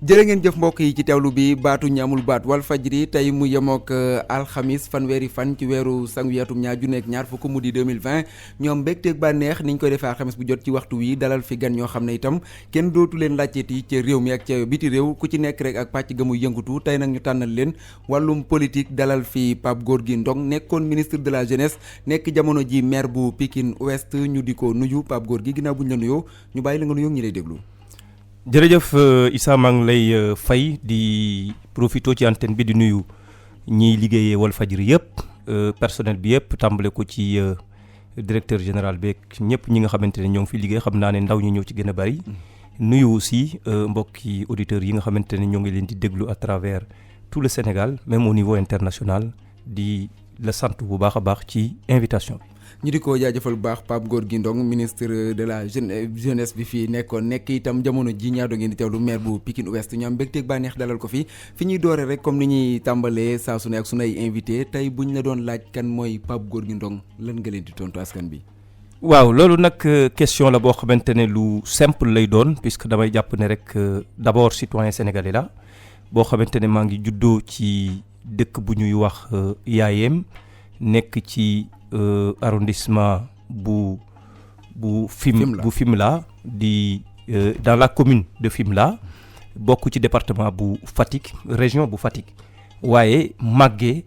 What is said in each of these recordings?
jërë ngeen jëf mbokk yi ci teewlu bi baatu ñaamul baat Walfadjri tey mu yemook alxamis fanweeri fan ci weeru sangu yatum ñaar junni ak ñaar fukk mu di 2020 ñoom mbégteeg bànneex niñ koy defee alxamis bu jot ci waxtu wi dalal fi gan ñoo xam ne itam kenn dootu leen laajteeti ci réew mi ak ca biti réew ku ci nekk rek ak pàcc ga muy yëngatu tey nag ñu tànnal leen wàllum politique dalal fi Pape Gorgui Ndong nekkoon ministre de la jeunesse nekk jamono ji maire bu Pikine Ouest ñu di ko nuyu Pape Gorgui ginnaaw bu ñu la nuyoo ñu bàyyi la nga nuyoo ñi lay déglu. jërëjëf Issa maa ngi lay fay di profito ci antenne bi di nuyu ñiy liggéeyee Walfadjri yëpp personnel bi yëpp tàmbale ko ci directeur général beeg ñëpp ñi nga xamante ne ñoo ngi fi liggéey xam naa ne ndaw ñi ñëw ci gën a bari. nuyu aussi mbokki auditeurs yi nga xamante ne ñoo ngi leen di déglu à travers tout le Sénégal même au niveau international di la sant bu baax a baax ci invitation bi. ñu di ko jaajëfal bu baax Pape Gorgui Ndong ministre de la jeunesse bi fii nekkoon nekk itam jamono ji ñaado ngeen di teewlu maire bu Pikine Ouest ñu am mbégteeg bànneex dalal ko fi ñuy doore rek comme ni ñuy tàmbalee saa su ne ak sunay invité tey buñ la doon laaj kan mooy Pape Gorgui Ndong lan nga leen di tontu askan bi. waaw loolu nag question la boo xamante ne lu simple lay doon puisque damay jàpp ne rek d'abord citoyen sénégalais la boo xamante ne maa ngi juddoo ci dëkk bu ñuy wax Yaayem nekk ci arrondissement bu Fimela di dans la commune de Fimela bokk ci département bu Fatick région bu Fatick waaye màggee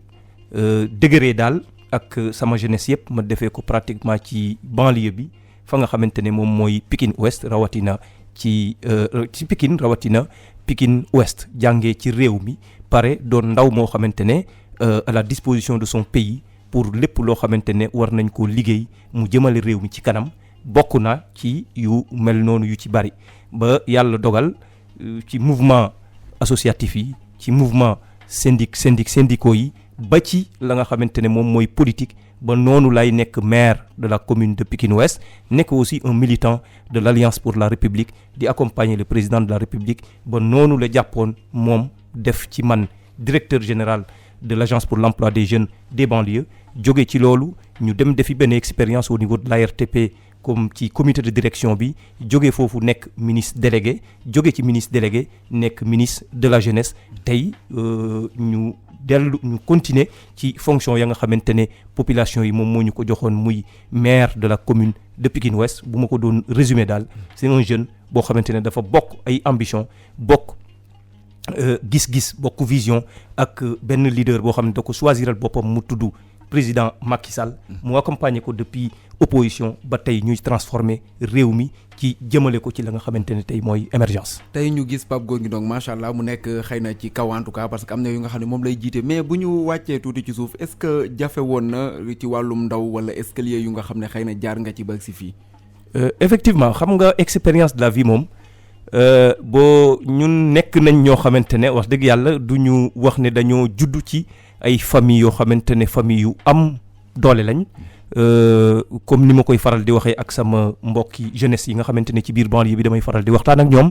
dëgëree daal ak sama jeunesse yëpp ma defee ko pratiquement ci banlieue bi fa nga xamante ne moom mooy Pikine Ouest rawatina ci Pikine rawatina Pikine Ouest jàngee ci réew mi pare doon ndaw moo xamante ne à la disposition de son pays pour lépp loo xamante ne war nañ ko liggéey mu jëmale réew mi ci kanam bokk na ci yu mel noonu yu ci bari ba yàlla dogal ci mouvement associatif yi ci mouvement syndicaux yi ba ci la nga xamante ne moom mooy politique ba noonu lay nekk maire de la commune de Pikine Ouest nekk aussi un militant de l'Alliance pour la République di accompagner le président de la République ba noonu la jàppoon moom def ci man directeur général de l'agence pour l'emploi des jeunes des banlieues jóge ci loolu ñu dem defi benn expérience au niveau de l'ARTP comme ci comité de direction bi jóge foofu nekk ministre délégué jóge ci ministre délégué nekk ministre de la jeunesse tey ñu continuer ci fonction ya nga xamante ne population yi moom moo ñu ko joxoon muy maire de la commune de Pikine Ouest bu ma ko doon résumé daal c'est un jeune boo xamante ne dafa bokk ay ambition bokk gis-gis bokk vision ak benn leader boo xam ne da ko choisiral boppam mu tudd président Macky Sall mu accompagner ko depuis opposition ba tey ñuy transformer réew mi ci jëmale ko ci la nga xamante ne tey mooy émergence. tey ñu gis Pape Gorgui Ndong macha allah mu nekk xëy na ci kaw en tout cas parce que am na yu nga xam ne moom lay jiite mais bu ñu wàccee tuuti ci suuf est-ce que jafe woon na ci wàllum ndaw wala escalier yu nga xam ne xëy na jaar nga ci ba si fii. effectivement xam nga expérience de la vie moom. boo ñun nekk nañ ñoo xamante ne wax dëgg yàlla du ñu wax ne dañoo juddu ci ay famille yoo xamante ne famille yu am doole lañ comme ni ma koy faral di waxee ak sama mbokki jeunesse yi nga xamante ne ci biir banlieue bi damay faral di waxtaan ak ñoom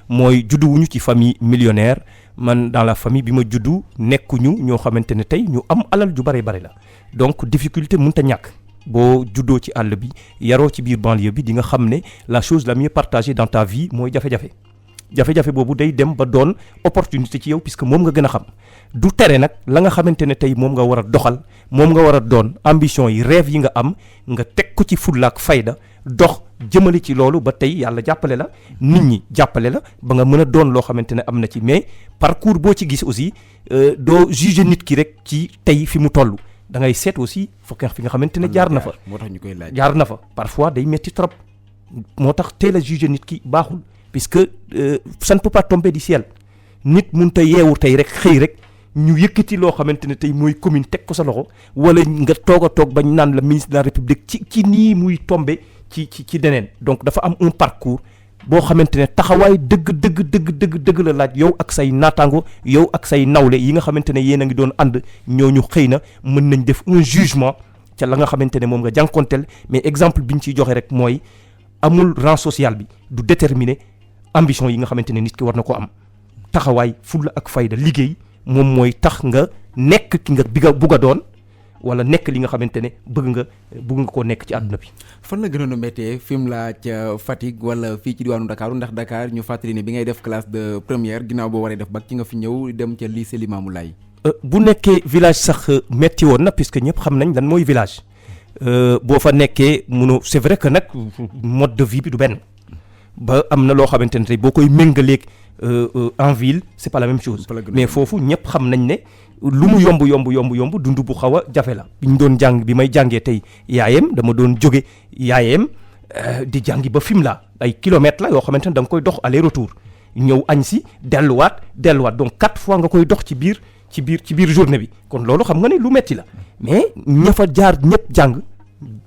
mooy juddu wuñu ci famille millionnaire man dans la famille bi ma juddu nekkuñu ñoo xamante ne tey ñu am alal ju bare bare la donc difficulté mënut a ñàkk. boo juddoo ci àll bi yaroo ci biir banlieue bi di nga xam ne la chose la mieux partagée dans ta vie mooy jafe-jafe boobu day dem ba doon opportunité ci yow puisque moom nga gën a xam du tere nag la nga xamante ne tey moom nga war a doxal moom nga war a doon ambition yi rêve yi nga am nga teg ko ci fulla ak fayda dox jëmale ci loolu ba tey yàlla jàppale la nit ñi jàppale la ba nga mën a doon loo xamante ne am na ci mais parcours boo ci gis aussi doo juger nit ki rek ci tey fi mu toll da ngay seet aussi fi nga xamante ne jaar na fa moo tax ñu koy laaj jaar na fa parfois day metti trop moo tax teel a juger nit ki baaxul puisque ça ne peut pas tomber du ciel nit mun ta yeewu tey rek xëy rek ñu yëkkati loo xamante ne tey mooy commune teg ko sa loxo wala nga toog a toog bañ naan la ministre de la République ci nii muy tomber ci deneen donc dafa am un parcours boo xamante ne taxawaay dëgg la laaj yow ak say naataango yow ak say nawle yi nga xamante ne yéen a ngi doon ànd ñooñu xëy na mën nañ def un jugement ca la nga xamante ne moom nga jànkonteel mais exemple bi ñu ciy joxe rek mooy amul rang social bi du déterminer ambition yi nga xamante ne nit ki war na ko am taxawaay fulla ak fayda liggéey moom mooy tax nga nekk ki nga bugg a doon wala nekk li nga xamante ne bëgg nga koo nekk ci àdduna bi. fan la gënoon a méttee Fimela ca Fatick wala fii ci diwaanu Dakar ndax Dakar ñu fàttali ne bi ngay def classe de première ginnaaw boo waree def bac ci nga fi ñëw dem ca lycée Limamoulaye. bu nekkee village sax metti woon na puisque ñëpp xam nañ lan mooy village boo fa nekkee c'est vrai que nag mode de vie bi du benn ba am na loo xamante ne tey boo koy méngaleeg en ville c'est pas la même chose mais foofu ñëpp xam nañ ne lu mu yomb dund bu xaw a jafe la bi ñu doon jàng bi may jàngee tey yaayem dama doon jóge yaayem di jàngi ba Fimela ay kilomètres la yoo xamante ne da nga koy dox aller retour ñëw añ si delluwaat donc 4 fois nga koy dox ci biir journée bi kon loolu xam nga ne lu metti la mais ña fa jaar ñëpp jàng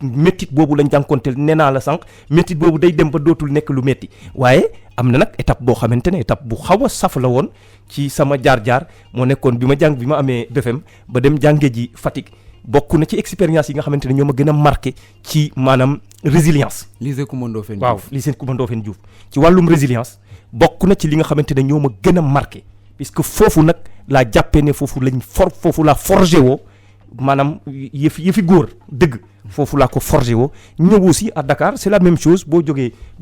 méttit boobu lañ jànkonteel nee naa la sànq méttit boobu day dem ba dootul nekk lu métti waaye am na nag étape boo xamante ne étape bu xaw a saf la woon ci sama jaar-jaar moo nekkoon bi ma amee BFM ba dem jànge ji Fatick bokk na ci expérience yi nga xamante ne ñoo ma gën a marqué ci maanaam résilience. lycée Coumba Ndoffène Diouf waaw lycée Coumba Ndoffène Diouf ci wàllum résilience bokk na ci li nga xamante ne ñoo ma gën a marqué puisque foofu nag laa jàppee ne foofu laa forgé woo maanaam yëfi góor dëgg foofu laa ko forgé woo ñëw aussi à Dakar c'est la même chose boo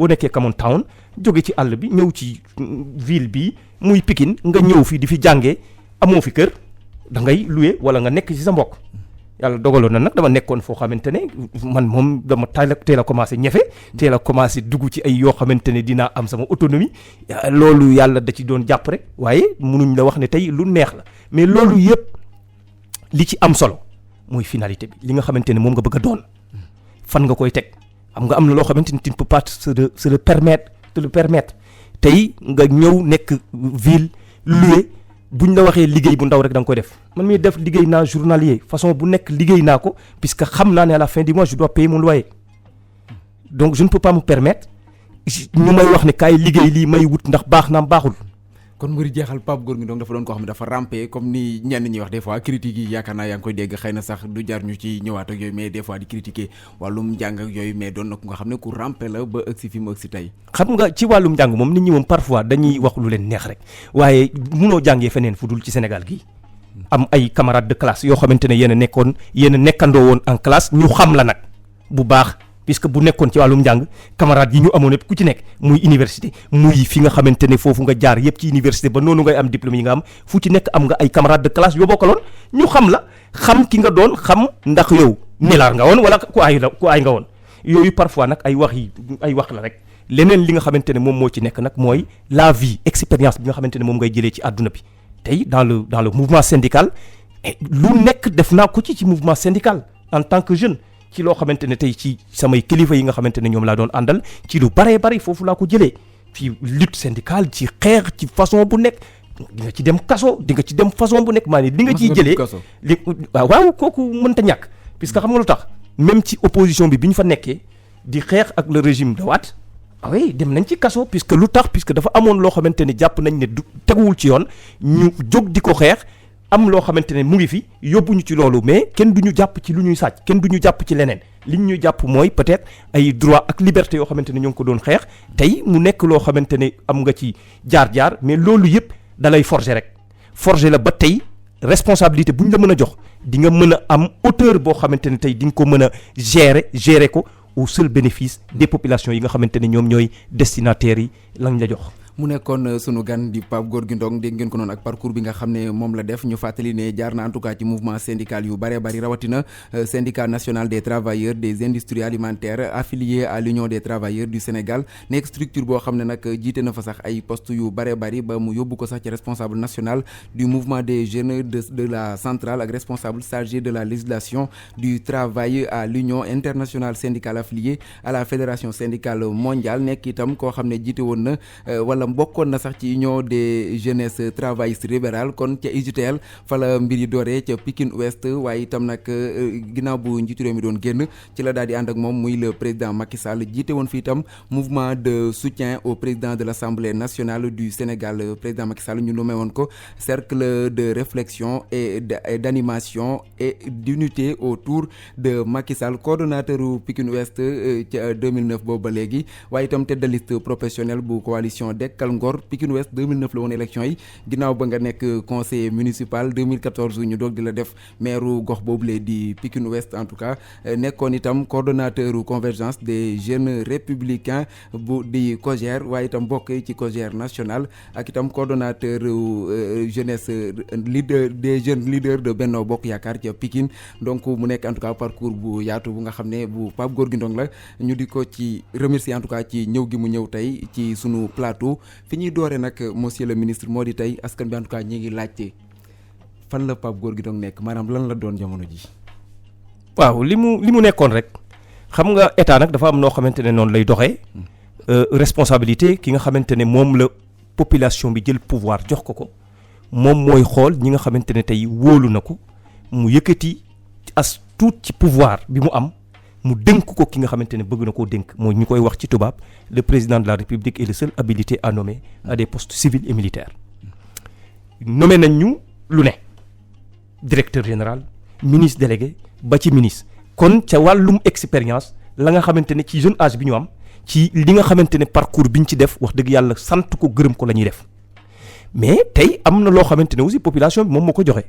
nekkee Camon Town jóge ci àll bi ñëw ci ville bi muy Pikine nga ñëw fi di fi jàngee amoo fi kër da ngay louer wala nga nekk ci sa mbokk yàlla dogaloon na nag dama nekkoon foo xamante ne man moom dama teel a commencé ñefe teel a commencé dugg ci ay yoo xamante ne dinaa am sama autonomie loolu yàlla da ci doon jàpp rek waaye munuñ la wax ne tey lu neex la mais loolu yëpp li ci am solo mooy finalité bi li nga xamante ne moom nga bëgg a doon fan nga koy teg xam nga am na loo xamante ne tu ne peux pas se le permettre tey nga ñëw nekk ville loué buñ la waxee liggéey bu ndaw rek da nga koy def man mii def liggéey naa journalier façon bu nekk liggéey naa ko puisque xam naa ne à la fin du mois je dois payer mon loyer donc je ne peux pas me permettre ñu may wax ne kaay liggéey lii may wut ndax baax naam baaxul. kon mbir jeexal Pape Gorgui Ndong dafa doon koo xam ne dafa rampé comme ni ñenn ñi wax des fois critiques yi yaakaar naa yaa ngi koy dégg xëy na sax du jar ñu ci ñëwaat ak yooyu mais des fois di critiquer wàllum njàng ak yooyu mais doon na ko nga xam ne ku rampé la ba ëgsi fi mu ëgsi tey. xam nga ci wàllum njàng moom nit ñi moom parfois dañuy wax lu leen neex rek waaye munoo jàngee feneen fu dul ci Sénégal gii am ay camarades de classe yoo xamante ne yéen a nekkandoo woon en classe ñu xam la nag bu baax. puisque bu nekkoon ci wàllum njàng camarades yi ñu amoon yëpp ku ci nekk muy université muy fi nga xamante ne foofu nga jaar yëpp ci université ba noonu ngay am diplôme yi nga am fu ci nekk am nga ay camarades de classe yoo bokkaloon ñu xam la xam ki nga doon xam ndax yow nelaar nga woon wala ku aay nga woon yooyu parfois nag ay wax la rek leneen li nga xamante ne moom moo ci nekk nag mooy la vie expérience bi nga xamante ne moom ngay jëlee ci àdduna bi tey dans le mouvement syndical lu nekk def naa ko ci mouvement syndical en tant que jeune ci loo xamante ne tey ci samay kilifa yi nga xamante ne ñoom laa doon àndal ci lu bari foofu laa ko jëlee ci lutte syndicale ci xeex ci façon bu nekk di nga ci dem kaso di nga ci dem façon bu nekk maanaam di nga ciy jëlee waaw kooku mënta ñàkk puisque xam nga lu tax même ci opposition bi ñu fa nekkee di xeex ak le régime de Wade oui dem nañ ci kaso puisque lu tax puisque dafa amoon loo xamante ne jàpp nañ ne du teguwul ci yoon ñu jóg di ko xeex am loo xamante ne mu ngi fi yóbbuñu ci loolu mais kenn du ñu jàpp ci lu ñuy sàcc kenn du ñu jàpp ci leneen li ñu jàpp mooy peut-être ay droit ak liberté yoo xamante ne ñoo ngi ko doon xeex tey mu nekk loo xamante ne am nga ci jaar-jaar mais loolu yëpp da lay forger la ba tey responsabilité bu ñu la mën a jox di nga mën a am hauteur boo xamante ne tey di nga ko mën a gérer ko au seul bénéfice des populations yi nga xamante ne ñoom ñooy destinataires yi lañ la jox. mu nekkoon sunu gan di Pape Gorgui Ndong dégg ngeen ko noonu ak parcours bi nga xam ne moom la def ñu fàttali ne jaar na en tout cas ci mouvement syndical yu bari rawatina syndicat national des travailleurs des industries alimentaires affilié à l'union des travailleurs du Sénégal nekk structure boo xam ne nag jiite na fa sax ay poste yu bari ba mu yóbbu ko sax ci responsable national du mouvement des jeunes de la centrale ak responsable chargé de la législation du travail à l'union internationale syndicale affiliée à la fédération syndicale mondiale nekk itam koo xam ne jiite woon na wala bokkoon na sax ci union des jeunesses travaillistes libérales kon ca UJTL fa la mbir yi dooree ca Pikine Ouest waaye itam nag ginnaaw bu njiitu réew mi doon génn ci la daal di ànd ak moom muy le président Macky Sall jiite woon fi itam mouvement de soutien au président de l'Assemblée nationale du Sénégal président Macky Sall ñu nommé woon ko cercle de réflexion et d'animation et d'unité autour de Macky Sall coordonnateur Pikine Ouest ca 2009 boobu ba léegi waaye itam tête de liste professionnelle bu coalition DEC Dekkal Ngor Pikine Ouest 2009 la woon élection yi ginnaaw ba nga nekk conseiller municipal 2014 ñu doog di la def maire gox boobule di Pikine Ouest en tout cas nekkoon itam coordonnateur convergence des jeunes républicains bu di COJER waaye itam bokk ci COJER national ak itam coordonnateur jeunesse leader des jeunes leaders de Benno Bokk Yaakaar ca Pikine donc mu nekk en tout cas parcours bu yaatu bu nga xam ne bu Pape Gorgui Ndong la ñu di ko ci remercier en tout cas ci ñëw gi mu ñëw tey ci sunu plateau fi ñuy dooree nag monsieur le ministre moo di tey askan bi en tout cas ñi ngi laajte fan la Pape Gorgui Ndong nekk maanaam lan la doon jamono ji. waaw li mu nekkoon rek xam nga état nag dafa am noo xamante ne noonu lay doxee responsabilité ki nga xamante ne moom la population bi jël pouvoir jox ko moom mooy xool ñi nga xamante ne tey wóolu na ko mu yëkkati as tuut ci pouvoir bi mu am mu dénk ko ki nga xamante ne bëgg na koo dénk mooy ñu koy wax ci tubaab le président de la République est le seul habilité à nommer à des postes civils et militaires nommé nañ ñu lu ne directeur général ministre délégué ba ci ministre kon ca wàllum expérience la nga xamante ne ci jeune âge bi ñu am ci li nga xamante ne parcours bi ñu ci def wax dëgg yàlla sant ko gërëm ko la ñuy def mais tey am na loo xamante ne aussi population bi moom moo ko joxe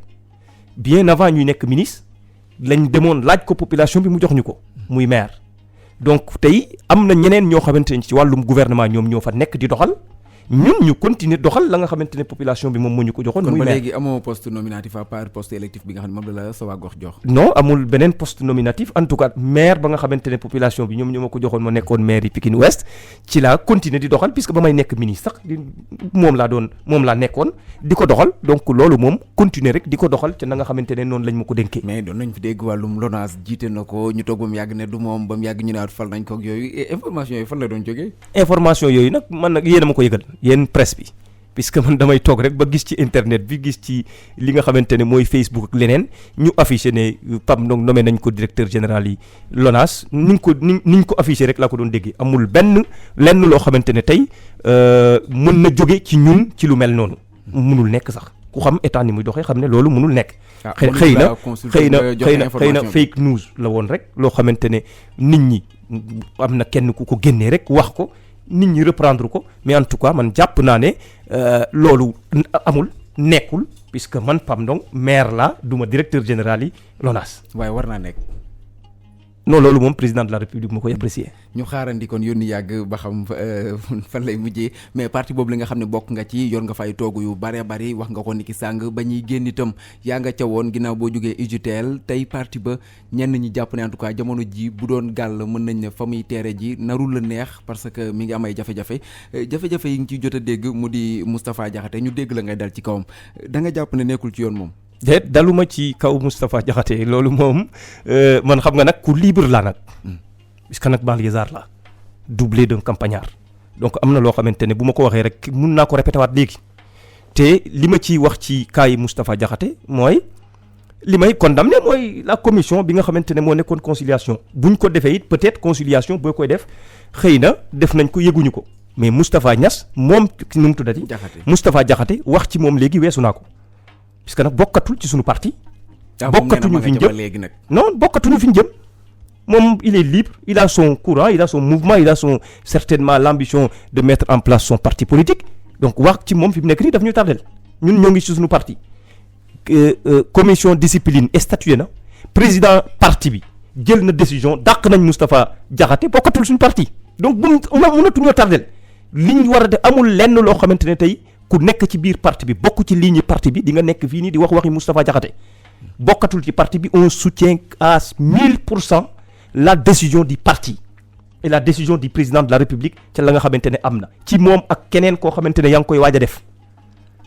bien avant ñuy nekk ministre lañ demoon laaj ko population bi mu jox ñu ko muy maire donc tey am na ñeneen ñoo xamante ne ci wàllum gouvernement ñoom ñoo fa nekk di doxal ñun ñu continuer doxal la nga xamante ne population bi moom moo ñu ko joxoon. muy maire kon ba léegi amoo poste nominatif à part poste électif bi nga xam ne moom la sa waa gox jox. non amul beneen poste nominatif en tout cas maire ba nga xamante ne population bi ñoom ñoo ma ko joxoon ma nekkoon maire yi Pikine Ouest ci laa continuer di doxal puisque ba may nekk ministre sax moom laa nekkoon di ko doxal donc loolu moom continuer rek di ko doxal ca na nga xamante ne noonu lañ ma ko dénkee. mais doon nañ fi dégg wàllum LONASE jiite na ko ñu toog ba mu yàgg ne du moom ba mu yàgg ñu ne fal nañ ko ak yooyu information yooyu fan la doon jógee. information yooyu nag man nag yéen a ma ko yëgal yéen presse bi puisque man damay toog rek ba gis ci internet bi gis ci li nga xamante ne mooy Facebook ak leneen ñu affiché ne Pape Ndong nommé nañ ko directeur général yi LONASE niñ ko affiché rek laa ko doon déggee amul lenn loo xamante ne tey mën na jóge ci ñun ci lu mel noonu mënul nekk sax ku xam état ni muy doxee xam ne loolu mënul nekk xëy na fake news la woon rek loo xamante ne nit ñi am na kenn ku ko génnee rek wax ko nit ñi reprendre ko mais en tout cas man jàpp naa ne loolu amul nekkul puisque man Pape Ndong maire la duma directeur général yi LONASE. waaye war naa nekk. non loolu moom président de la république moo koy apprécier. ñu xaarandi kon yónni yàgg ba xam fan lay mujjee mais parti boobu li nga xam ne bokk nga ci yor nga fay toogu yu bare bari wax nga ko niki sàng ba ñuy génn itam yaa nga ca woon ginnaaw boo jógee UJTL tey parti ba ñenn ñi jàpp ne en tout cas jamono ji bu doon gàll mën nañ ne fa muy teere ji narul la neex parce que mi ngi am ay jafe-jafe yi ngi ciy jot a dégg mu di Moustapha Diakhaté ñu dégg la ngay dal ci kawam da nga jàpp ne nekkul ci yoon moom. déet daluma ci kaw Moustapha Diakhaté loolu moom man xam nga nag ku libre laa nag puisque nag banlieusard la doublé d'un campagnard donc am na loo xamante ne bu ma ko waxee rek mun naa ko répété waat léegi te li ma ciy wax ci cas yi Moustapha Diakhaté mooy li may condamné mooy la commission bi nga xamante ne moo nekkoon conciliation buñ ko defee it peut-être conciliation boo koy def xëy na def nañ ko yëguñu ko mais Moustapha Niass moom nu mu tuddati Moustapha Diakhaté wax ci moom léegi weesu naa ko puisque nag bokkatul ci suñu parti. bokkatuñu fi ñu jëm non bokkatuñu fi ñu jëm moom il est libre il a son courant il a son mouvement il a certainement l'ambition de mettre en place son parti politique donc wax ci moom fi mu nekk nii daf ñu tardel ñun ñoo ngi ci suñu parti commission discipline statué na président parti bi jël na décision dàq nañ Moustapha Diakhaté bokkatul suñu parti donc bu mënatuñoo tardel li ñu war a def amul lenn loo xamante ne tey ku nekk ci biir parti bi bokk ci ligne parti bi di nga nekk fii nii di waxi Moustapha Diakhaté bokkatul ci parti bi on soutient à 1000% la décision du parti et la décision du président de la République ca la nga xamante ne am na ci moom ak keneen koo xamante ne yaa ngi koy waaj a def.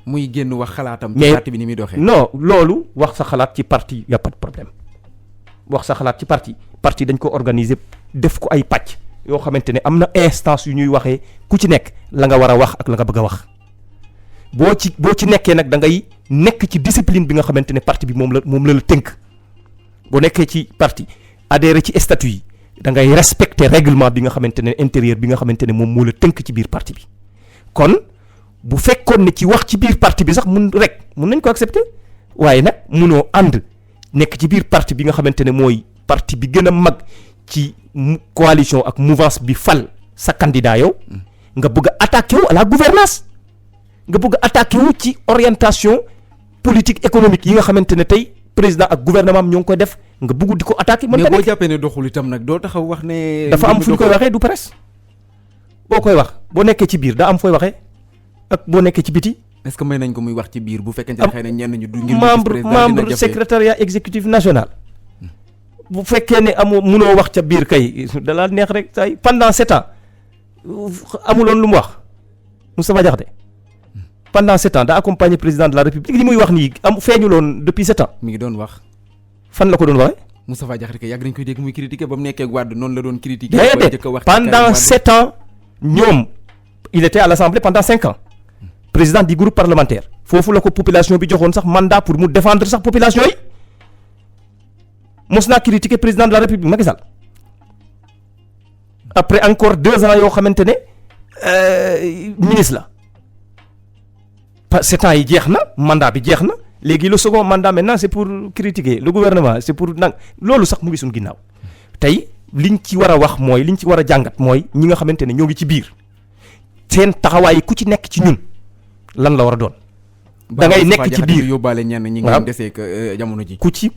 muy génn wax xalaatam. ci parti bi ni muy doxee. non loolu wax sa xalaat ci parti y a pas de problème wax sa xalaat ci parti dañ ko organiser def ko ay pàcc yoo xamante ne am na instance yu ñuy waxee ku ci nekk la nga war a wax ak la nga bëgg a wax. boo ci nekkee nag da ngay nekk ci discipline bi nga xamante ne parti bi moom la tënk boo nekkee ci parti adhéré ci statut yi da ngay respecter règlement bi nga xamante ne intérieur bi nga xamante ne moom moo la tënk ci biir parti bi kon bu fekkoon ne ci wax ci biir parti bi sax mun nañ ko accepter waaye nag munoo ànd nekk ci biir parti bi nga xamante ne mooy parti bi gën a mag ci coalition ak mouvance bi fal sa candidat yow nga bëgg a attaqué wu à la gouvernance nga bëgg a attaqué wu ci orientation politique économique yi nga xamante ne tey président ak gouvernement am ñoo ngi koy def nga bëgg di ko attaqué. mën mais boo jàppee ne doxul itam nag doo taxaw wax ne. dafa am fu ñu koy waxee du presse boo koy wax boo nekkee ci biir daa am fooy waxee ak boo nekkee ci biti. est-ce que may nañ ko muy wax ci biir bu fekkente ne xëy na ñenn ñu du ngir membre secrétariat exécutif national bu fekkee ne munoo wax ca biir kay da laa neex rek say pendant 7 ans amuloon lu mu wax Moustapha Diakhaté pendant 7 ans daa accompagné président de la république li muy wax nii feeñuloon depuis 7 ans. mi ngi doon wax. fan la ko doon waxee. Moustapha Diakhaté kay yàgg nañ koy dégg muy critiqué ba mu nekkee ak Wade noonu la doon critiqué. pendant 7 ans ñoom il était à l'Assemblée pendant 5 ans président du groupe parlementaire foofu la ko population bi joxoon sax mandat pour mu défendre sax population yi mos naa critiqué président de la république Macky Sall après encore 2 ans yoo xamante ne ministre la 7 ans yi jeex na mandat bi jeex na léegi le second mandat maintenant c'est pour critiquer le gouvernement c'est pour nag loolu sax mu ngi suñu ginnaaw tey liñ ci war a wax mooy liñ ci war a jàngat mooy ñi nga xamante ne ñoo ngi ci biir seen taxawaay ku ci nekk ci ñun lan la war a doon. da ngay nekk ci biir yóbbaale ñenn ñi nga desee que jamono ji. ku ci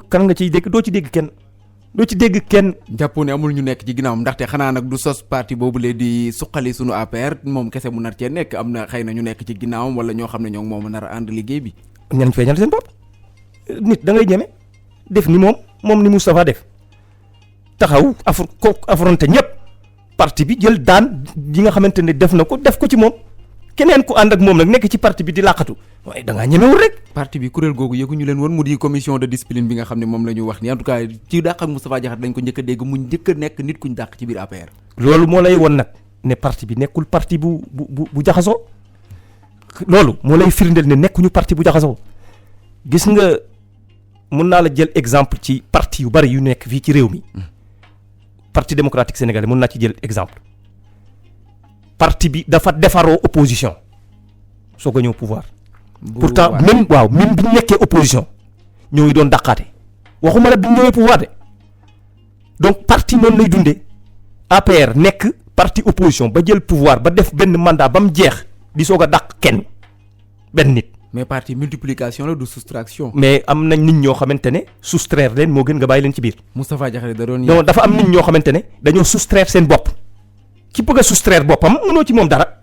kan nga ciy dégg doo ci dégg kenn. jàppoo ne amul ñu nekk ci ginnaawam ndaxte xanaa nag du sos parti boobu lee di suqali sunu APR moom kese mu nar cee nekk am na xëy na ñu nekk ci ginnaawam wala ñoo xam ne ñoo moom nar a ànd liggéey bi. ñan feeñal seen bopp nit da ngay ñeme def ni moom ni Moustapha def taxaw affronté ñëpp parti bi jël daan yi nga xamante ne def na ko def ko ci moom. keneen ku ànd ak moom nag nekk ci parti bi di laqatu waaye da ngaa ñemewul rek. parti bi kuréel googu yëgu ñu leen woon mu di commission de discipline bi nga xam ne moom la ñu wax ni en tout cas ci dàq ak Moustapha Diakhaté dañ ko njëkk a dégg mu njëkk a nekk nit ku ñu dàq ci biir APR. loolu moo lay won nag ne parti bi nekkul parti bu jaxasoo loolu moo lay firndeel ne nekkuñu parti bu jaxasoo gis nga mun naa la jël exemple ci parti yu bari yu nekk fii ci réew mi parti démocratique sénégalais mun naa ci jël exemple. parti bi dafa defaroo opposition soo ko ñëw pouvoir pourtant même bi ñu nekkee opposition ñoo ngi doon dàqaate waxuma la bi ñu ñëwee pouvoir de donc parti noonu lay dundee APR nekk parti opposition ba jël pouvoir ba def benn mandat ba mu jeex di soog a dàq kenn benn nit. mais parti multiplication la du soustraction. mais am nañ nit ñoo xamante ne soustraire leen moo gën nga bàyyi leen ci biir. Moustapha Diakhaté da doon. non dafa am nit ñoo xamante ne dañoo soustraire seen bopp. ki bëgg a soustraire boppam mënoo ci moom dara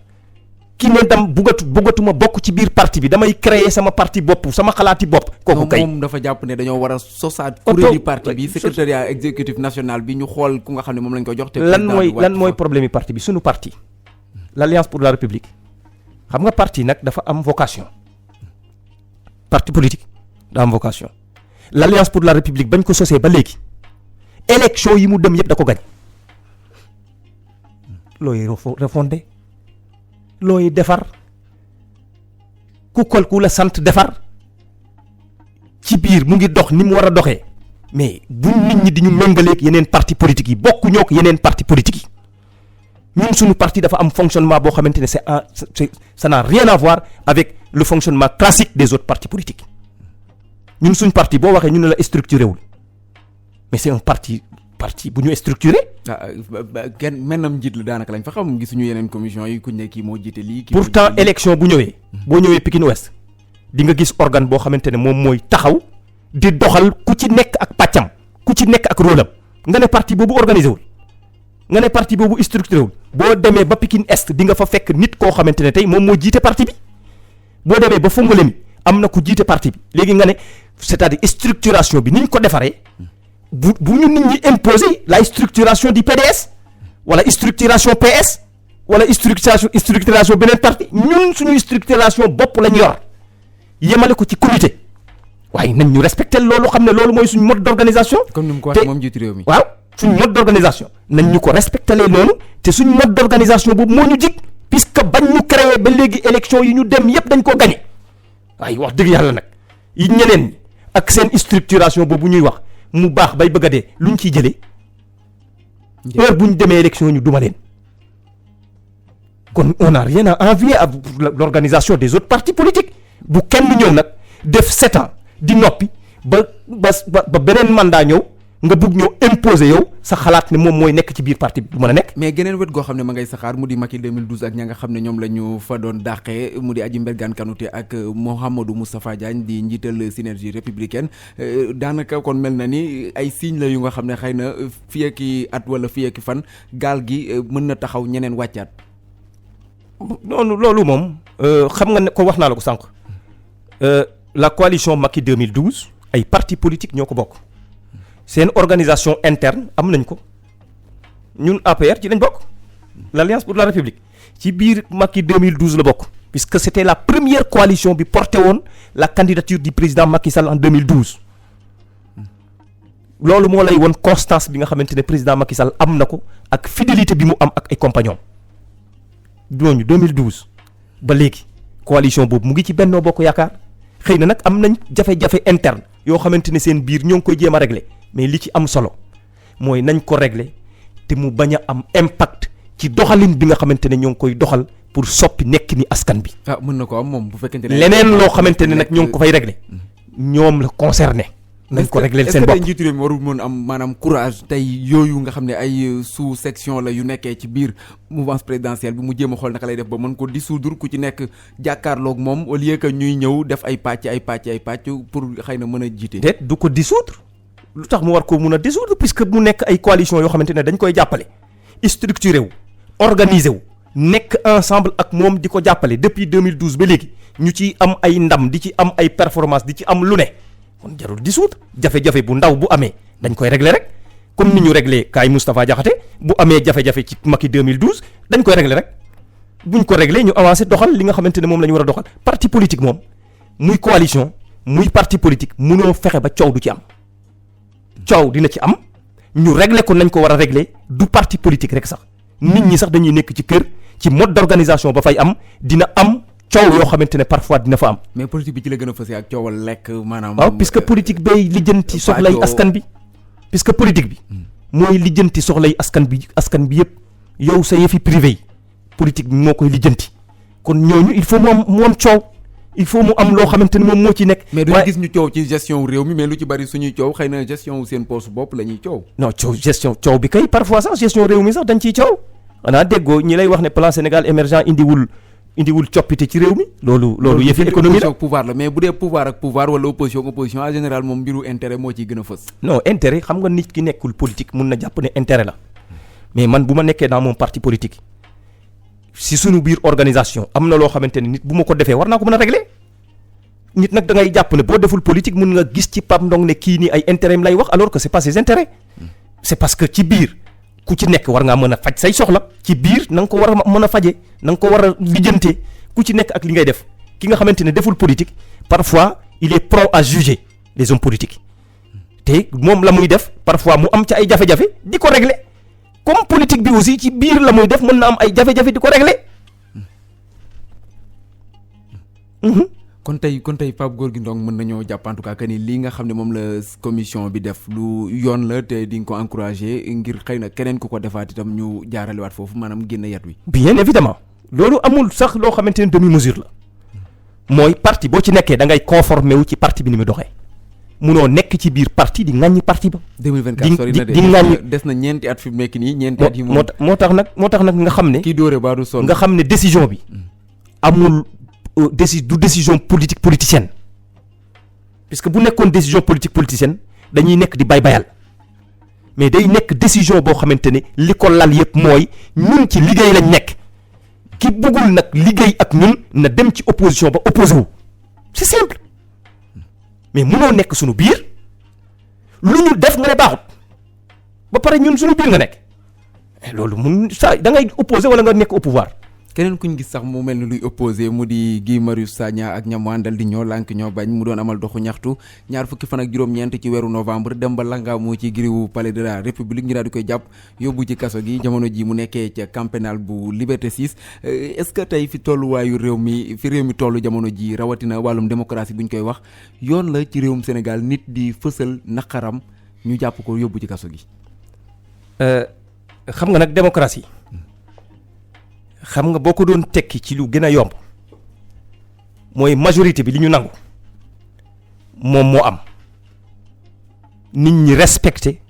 ki ne dam bëggatuma bokk ci biir parti bi damay créer sama parti bopp sama xalaati bopp. kooku kay moom dafa jàpp ne dañoo war a sosaat kuréeli parti bi secrétariat exécutif national bi ñu xool ku nga xam ne moom lañ ko jox. te lan mooy problème yi parti bi suñu parti l'Alliance pour la République xam nga parti nag dafa am vocation parti politique daa am vocation l'Alliance pour la République bañ ko sosee ba léegi élection yi mu dem yëpp da ko gañ. looy refondé looy defar ku la sant defar ci biir mu ngi dox ni mu war a doxee mais bu nit ñi di ñu méngaleeg yeneen parti politique yi bokkuñoo ak yeneen parti politique yi ñun suñu parti dafa am fonctionnement boo xamante ne ça n'a rien à voir avec le fonctionnement classique des autres partis politiques ñun suñu parti boo waxee ñu ne la structuré wul mais c'est un parti bu ñu structuré. kenn mennam njiit la daanaka lañ fa xam gisuñu yeneen commission yi kuñ ne kii moo jiite lii. pourtant élection bu ñëwee. boo ñëwee Pikine Ouest di nga gis organe boo xamante ne moom mooy taxaw di doxal ku ci nekk ak pàccam ku ci nekk ak rôle am nga ne parti boobu organisé wul nga ne parti boobu structuré wul boo demee ba Pikine Est di nga fa fekk nit koo xamante ne tey moom moo jiite parti bi boo demee ba Fongolemi am na ku jiite parti bi léegi nga ne c'est-à-dire structuration bi ni ñu ko defaree. bu ñu nit ñi imposer la structuration du PDS wala structuration PS wala structuration beneen parti ñun suñuy structuration bopp lañ yor yemale ko ci comité waaye nañ ñu respecter loolu xam ne loolu mooy suñu mode d'organisation. comme ni mu ko waxee moom jiitu réew mi. waaw suñu mode d'organisation nañ ñu ko respecter noonu te suñu mode d'organisation boobu moo ñu jig puisque bañ ñu créer ba léegi élection yi ñu dem yépp dañ koo gagné waaye wax dëgg yàlla nag yi ñeneen ñi ak seen structuration boobu ñuy wax. mu baax bay bëgg a dee luñ ciy jëlee heure bu ñu demee élection ñu duma leen kon on n'a rien à envier à l'organisation des autres partis politiques bu kenn ñëw nag def 7 ans di noppi ba beneen mandat ñëw nga bugg ñoo imposer yow sa xalaat ne moom mooy nekk ci biir parti bi du mën a nekk. mais geneen wet goo xam ne ma ngay saxaar mu di Macky 2012 ak ña nga xam ne ñoom la ñu fa doon dàqee mu di Adji Mbergane Kanouté ak Mouhamadou Moustapha Diagne di njiital synergie républicaine daanaka kon mel na ni ay signe la yu nga xam ne xëy na fii ak at wala fii ak fan gaal gi mën na taxaw ñeneen wàccaat. noonu loolu moom xam nga ne ko wax naa la ko sànq la coalition Macky 2012 ay parti politique ñoo ko bokk. seen organisation interne am nañ ko ñun APR ci lañ bokk l'Alliance pour la République ci biir Macky 2012 la bokk puisque c'était la première coalition bi porté woon la candidature du président Macky Sall en 2012 loolu moo lay won constance bi nga xamante ne président Macky Sall am na ko ak fidélité bi mu am ak ay compagnons ñooñu 2012 ba léegi coalition boobu mu ngi ci Benno Bokk Yaakaar xëy na nag am nañ jafe-jafe interne yoo xamante ne seen biir ñoo ngi koy jéem a régler mais li ci am solo mooy nañ ko régler te mu bañ a am impact ci doxalin bi nga xamante ne ñoo ngi koy doxal pour soppi nekk ni askan bi. ah mën na ko am moom bu fekkente ne. leneen loo xamante ne nag ñoo ngi ko fay régler ñoom la concerné. nañ ko régler seen bopp est-ce que njiitu réew mi warul mën am maanaam courage tey yooyu nga xam ne ay sous section la yu nekkee ci biir mouvance présidentielle bi mu jéem a xool naka lay def ba mën ko dissoudre ku ci nekk jàkkaarloog moom au lieu que ñuy ñëw def ay pàcc pour xëy na mën a jiite. déet du ko dissoudre lu tax mu war ko mun a dissoudre puisque mu nekk ay coalition yoo xamante ne dañ koy jàppale structuré wu organisé wu nekk ensemble ak moom di ko jàppale depuis 2012 ba léegi ñu ci am ay ndam di ci am ay performance di ci am lu ne kon jarul dissoudre jafe-jafe bu ndaw bu amee dañ koy régler rek comme ni ñu réglé kaay Moustapha Diakhaté bu amee jafe-jafe ci Macky 2012 dañ koy régler rek buñ ko régler ñu avancé doxal li nga xamante ne moom la ñu war a doxal parti politique moom muy coalition muy parti politique munoo fexe ba coow du ci am coow dina ci am ñu régler ko nañ ko war a régler du parti politique rek sax nit ñi sax dañuy nekk ci kër ci mode d'organisation ba fay am dina am coow yoo xamante ne parfois dina fa am. mais politique bi ci la gën a fësee ak coowal lekk maanaam. waaw puisque politique bay lijjanti soxlay askan bi. puisque politique bi. mooy lijjanti soxlay askan bi yëpp yow sa yëfi privé yi politique bi moo koy lijjanti kon ñooñu il faut mu am coow. il faut mu am loo xamante ne moom moo ci nekk. mais duñu gis ñu coow ci gestion réew mi mais lu ci bari suñuy coow xëy na gestion wu seen poste bopp la ñuy coow. non coow bi kay parfois sax gestion réew mi sax dañ ciy coow xanaa déggoo ñi lay wax ne plan Sénégal émergent indiwul coppite ci réew mi. loolu yëfi économie la pouvoir la mais bu dee pouvoir ak pouvoir wala opposition en général moom mbiru intérêt moo ciy gën a fës. non intérêt xam nga nit ki nekkul politique mun na jàpp ne intérêt la mais man bu ma nekkee dans mon parti politique si suñu biir organisation am na loo xamante ne nit bu ma ko defee war naa ko mën a régler nit nag da ngay jàpp ne boo deful politique mun nga gis ci Pape Ndong ne kii nii ay intérêt lay wax alors que c'est pas ses intérêts c'est parce que ci biir ku ci nekk war ngaa mën a faj say soxla ci biir na nga ko war a mën a faje na nga ko war a lijjantee ku ci nekk ak li ngay def ki nga xamante ne deful politique parfois il est prompt à juger les hommes politiques te moom la muy def parfois mu am ci ay jafe-jafe di ko régler comme politique bi aussi ci biir la muy def mën na am ay jafe-jafe di ko régler. kon tey Pape Gorgui Ndong mën nañoo jàpp en tout cas que ni lii nga xam ne moom la commission bi def lu yoon la te di nga ko encourager ngir xëy na keneen ku ko defaat itam ñu jaaralewaat foofu maanaam génn yat wi. bien évidemment loolu amul sax loo xamante ne demi mesure la mooy parti boo ci nekkee da ngay conformer wu ci parti bi ni mu doxee munoo nekk ci biir parti di ŋàññi parti ba. 2024 sori na de di ŋàññi des na ñeenti at fi mu nekk nii ñeenti at yi moo tax nag nga xam ne. kii dóore baa du sonn nga xam ne décision bi amul. du décision politicienne puisque bu nekkoon décision politicienne dañuy nekk di bayal mais day nekk décision boo xamante ne li ko lal yëpp mooy ñun ci liggéey lañ nekk ki bëggul nag liggéey ak ñun na dem ci opposition ba opposé wu c'est simple mais mënoo nekk suñu biir lu ñu def nga ne baaxut ba pare ñun suñu biir nga nekk loolu mun saa da ngay opposé wala nga nekk au pouvoir. keneen kuñ gis sax mu mel ni luy opposé mu di Guy Marius Sagna ak ñam àndal di ñoo lànk ñoo bañ mu doon amal doxu ñaxtu ñaar fukki fan ak juróom-ñeent ci weeru novembre dem ba langaamu ci giriwu palais de la république ñu daal di koy jàpp yóbbu ci kaso gi jamono ji mu nekkee ca camp pénal bu Liberté 6 est-ce que tey fi tolluwaayu réew mi tollu jamono ji rawatina wàllum démocratie bu ñu koy wax yoon la ci réewum Sénégal nit di fësal naqaram ñu jàpp ko yóbbu ci kaso gi. xam nga nag démocratie. xam nga boo ko doon tekki ci lu gën a yomb mooy majorité bi li ñu nangu moom moo am nit ñi respecté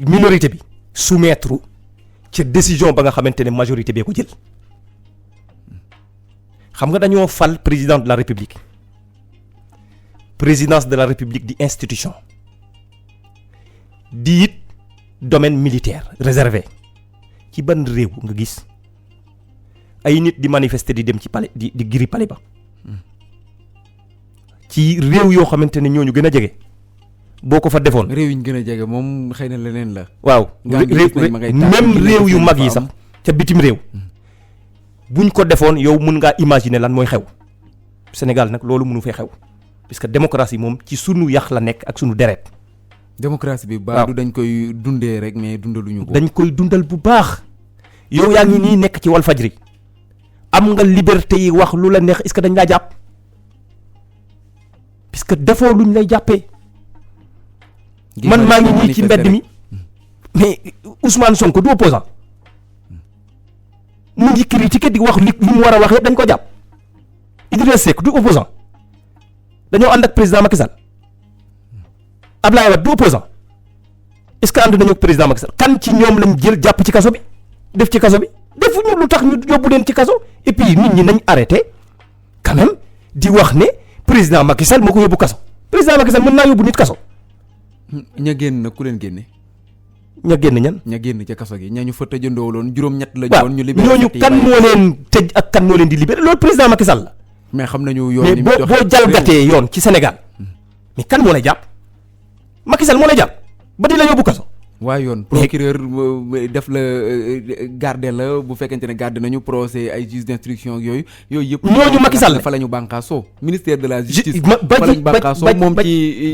minorité bi soumettre ci décision ba nga xamante ne majorité bee ko jël xam nga dañoo fal président de la république présidence de la république di institution di it domaine militaire réservé ci ban réew nga gis ay nit di manifester di dem ci palais di giri palais ba ci réew yoo xamante ne ñooñu gën a jege boo ko fa defoon. réew yi ñu gën a jege moom xëy na leneen la. waaw même réew yu mag yi sax ca bitim réew buñ ko defoon yow mun ngaa imaginer lan mooy xew Sénégal nag loolu mënu fee xew parce que démocratie moom ci sunu yax la nekk ak sunu deret. démocratie bi baa du dañ koy dundee rek mais dundaluñu ko. dañ koy dundal bu baax yow yaa ngi nii nekk ci Walfadjri am nga liberté yi wax lu la neex est-ce que dañ laa jàpp puisque defoo luñ lay jàppee. man maa ngi nii ci mbedd mi mais Ousmane Sonko du opposant mu ngi critiquer di wax li mu war a wax yëpp dañ ko jàpp Idrissa Seck du opposant dañoo ànd ak président Macky Sall Ablaye Wade du opposant est-ce que ànd nañu ak président Macky Sall kan ci ñoom lañ jël jàpp ci kaso bi def ci kaso bi defuñu lu tax ñu yóbbu leen ci kaso et puis nit ñi nañ arrêté quand même di wax ne président Macky Sall moo ko yóbbu kaso président Macky Sall mën naa yóbbu nit kaso. ña génn nag ku leen génne. ña génn ñan. ña génn ca kaso gi ña ñu fa tëjandoo loon juróom-ñett la. waaw ñu libéré ñooñu kan moo leen tëj ak kan moo leen di libéré loolu président Macky Sall la. mais xam nañu yoon mais boo jalgatee yoon ci Sénégal mais kan moo lay jàpp Macky Sall moo lay jàpp ba di la yóbbu kaso. waaye yoon procureur def la garder la bu fekkente ne garder nañu procès ay juge d'instruction ak yooyu yëpp. ñooñu Macky Sall fa la ñu bànqaasoo ministère de la justice.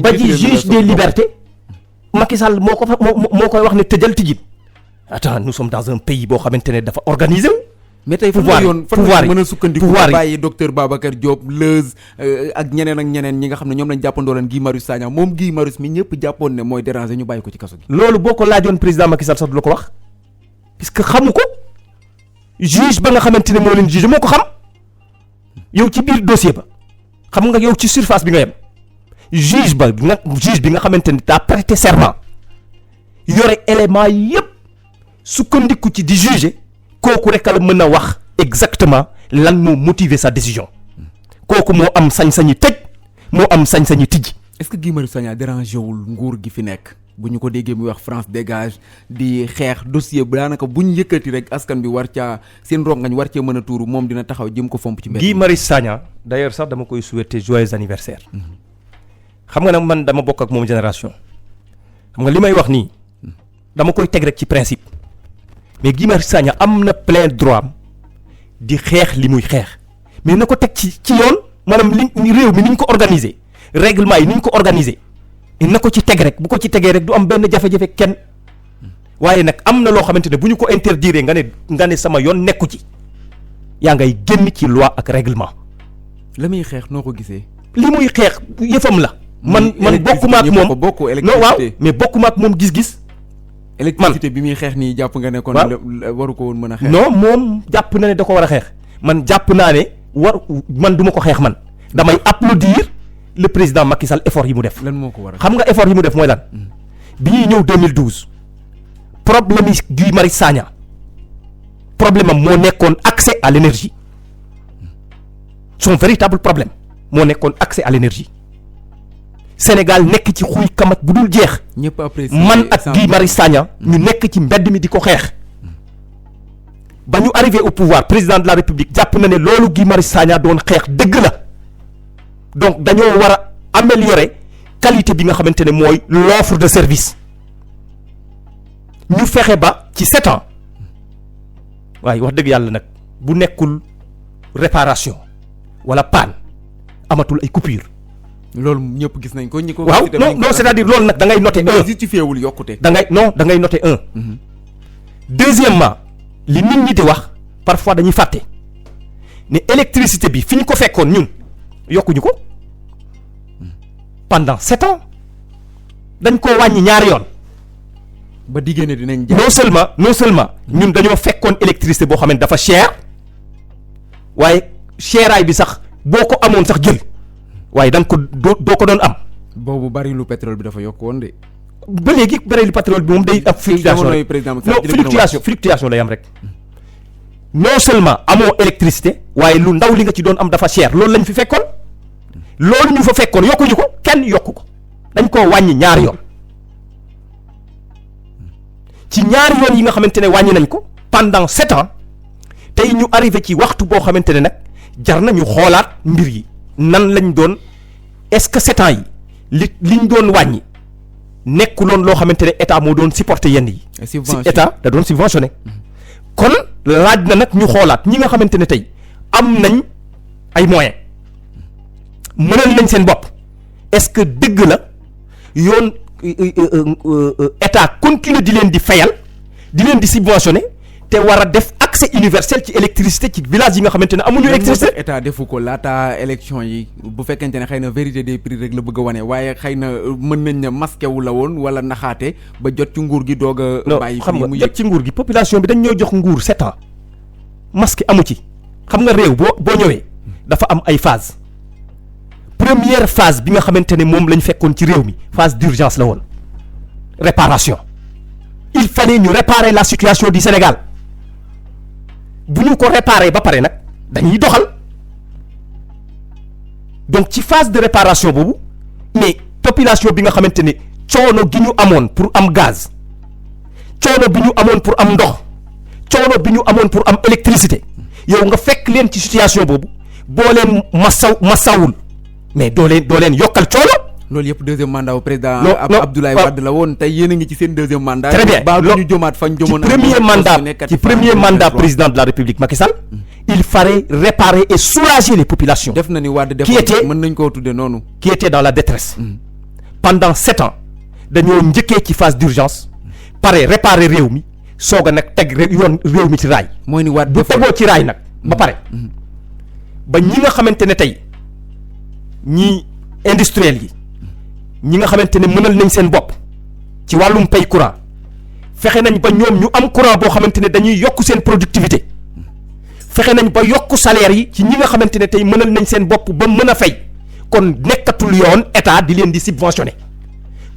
ba ci juge des libertés. Macky Sall moo ko fa moo koy wax ne tëjal tijjit. attends nous sommes dans un pays boo xamante ne dafa organisé wu. mais tey pouvoir yi mën a sukkandiku bàyyi docteur Babacar Diop Leuz ak ñeneen ñi nga xam ne ñoom lañ jàppandoo leen Guy Marius Sagna moom Guy Marius mi ñëpp jàppoon ne mooy déranger ñu bàyyi ko ci kaso gi. loolu boo ko laajoon président Macky Sall sax du la ko wax puisque xamu ko juge ba nga xamante ne moo leen juge moo ko xam yow ci biir dossier ba xam nga yow ci surface bi nga yem juge bi nga xamante ne daa prêter serment yore élément yëpp sukkandiku ci di juger. kooku rek la mën a wax exactement lan moo motiver sa décision kooku moo am sañ-sañi tëj moo am sañ-sañi tijji. est-ce que Guy Marius Sagna dérangé wul nguur gi fi nekk bu ñu ko déggee muy wax France dégage di xeex dossier bu daanaka bu ñu yëkkati rek askan bi war caa seen rongañ war cee mën a tuuru moom dina taxaw jëm ko fomp ci mbedd. Guy Marius Sagna d'ailleurs sax dama koy souhaiter joyeux anniversaire. xam nga nag man dama bokk ak moom génération. xam nga li may wax nii dama koy teg rek ci principe. mais Guy Marius Sagna am na plein droit di xeex li muy xeex mais na ko teg ci yoon maanaam li réew mi ni ñu ko organiser règlement yi ni ñu ko organiser na ko ci teg rek bu ko ci tegee rek du am benn jafe-jafe kenn waaye nag am na loo xamante ne bu ñu ko interdire nga ne sama yoon nekku ci yaa ngay génn ci loi ak règlement. la muy xeex noo ko gisee. li muy xeex yëfam la. man bokkuma ak moom non waaw mais bokkuma ak moom gis-gis. électricité bi muy xeex nii jàpp nga ne kon waru ko woon mën a xeex. non moom jàpp na ne da ko war a xeex man jàpp naa ne man du ma ko xeex man damay applaudir le président Macky Sall effort yi mu def. lan moo ko war a xam nga effort yi mu def mooy lan. bi ñuy ñëw 2012 problème yi Guy Marius Sagna problème am moo nekkoon accès à l'énergie son véritable problème moo nekkoon accès à l'énergie. Sénégal nekk ci xuy kamat bu dul jeex. ñëpp apprécié man ak Guy Marius Sagna ñu nekk ci mbedd mi di ko xeex. ba ñu arrivé au pouvoir président de la République jàpp na ne loolu Guy Marius Sagna doon xeex dëgg la donc dañoo war a améliorer qualité bi nga xamante ne mooy l'offre de service ñu fexe ba ci 7 ans waaye wax dëgg yàlla nag bu nekkul réparation wala panne amatul ay coupure. loolu ñëpp gis nañ ko ñi ko. waaw non c'est-à-dire loolu nag da ngay noter un. justifié wul yokkute. da ngay noter un. deuxièmement li nit ñi di wax parfois dañuy fàtte ne électricité bi fi ñu ko fekkoon ñun yokkuñu ko pendant 7 ans dañ ko wàññi ñaari yoon. ba diggée ne dinañ. non seulement ñun dañoo fekkoon électricité boo xam ne dafa cher waaye cheraay bi sax boo ko amoon sax jël. waaye da nga ko doo ko doon am. boobu bari lu pétrole bi dafa yokk woon de. ba léegi baril pétrole bi moom day am fluctuation lay am rek non seulement amoo électricité waaye lu ndaw li nga ci doon am dafa cher loolu lañ fi fekkoon loolu ñu fa fekkoon yokkuñu ko kenn yokku ko dañ koo wàññi ñaari yoon ci ñaari yoon yi nga xamante ne wàññi nañ ko pendant 7 ans tey ñu arrivé ci waxtu boo xamante ne nag jar na ñu xoolaat mbir yi nan lañ doon est-ce que 7 ans yi liñ doon wàññi nekkuloon loo xamante ne état moo doon supporter yenn yi. si état da doon subventionné. kon laaj na nag ñu xoolaat ñi nga xamante ne tey am nañ ay moyens mënal nañ seen bopp est-ce que dëgg la yoon état continue di leen di fayal di leen di subventionné te war a def accès universel ci électricité ci village yi nga xamante ne amuñu électricité. état defu ko laata élection yi bu fekkente ne xëy na vérité des prix rek la bëgg a wane waaye xëy na mën nañ ne masqué wu la woon wala naxaate ba jot ci nguur gi doog a. bàyyi xam nga jot ci nguur gi population bi dañ ñoo jox nguur 7 ans masqué amu ci xam nga réew boo ñëwee dafa am ay phase première phase bi nga xamante ne moom lañ fekkoon ci réew mi phase d'urgence la woon réparation il fallait ñu réparer la situation du Sénégal. bu ñu ko réparer ba pare nag dañuy doxal donc ci phase de réparation boobu mais population bi nga xamante ne coono gi ñu amoon pour am gaz coono bi ñu amoon pour am ndox coono bi ñu amoon pour am électricité yow nga fekk leen ci situation boobu boo leen masawul mais doo leen yokkal coono. loolu yëpp deuxième mandat wu président Abdoulaye Wade la woon tey yéen a ngi ci seen deuxième mandat. très bien ba ñu jëmaat fañ jëmoon ci premier mandat président de la République Macky Sall. il fallait réparer et soulager les populations. def na ni Wade def mën nañ koo tuddee noonu. qui étaient dans la détresse. pendant 7 ans dañoo njëkkee ci phase d'urgence pare réparer réew mi soog a nag teg yoon réew mi ci raay. mooy ni Wade bu tegoo ci raay nag ba pare. ba ñi nga xamante ne tey ñi industriels yi. ñi nga xamante ne mënal nañ seen bopp ci wàllum pay courant fexe nañ ba ñoom ñu am courant boo xamante ne dañuy yokk seen productivité fexe nañ ba yokk salaire yi ci ñi nga xamante ne tey mënal nañ seen bopp ba mën a fay kon nekkatul yoon état di leen di subventionné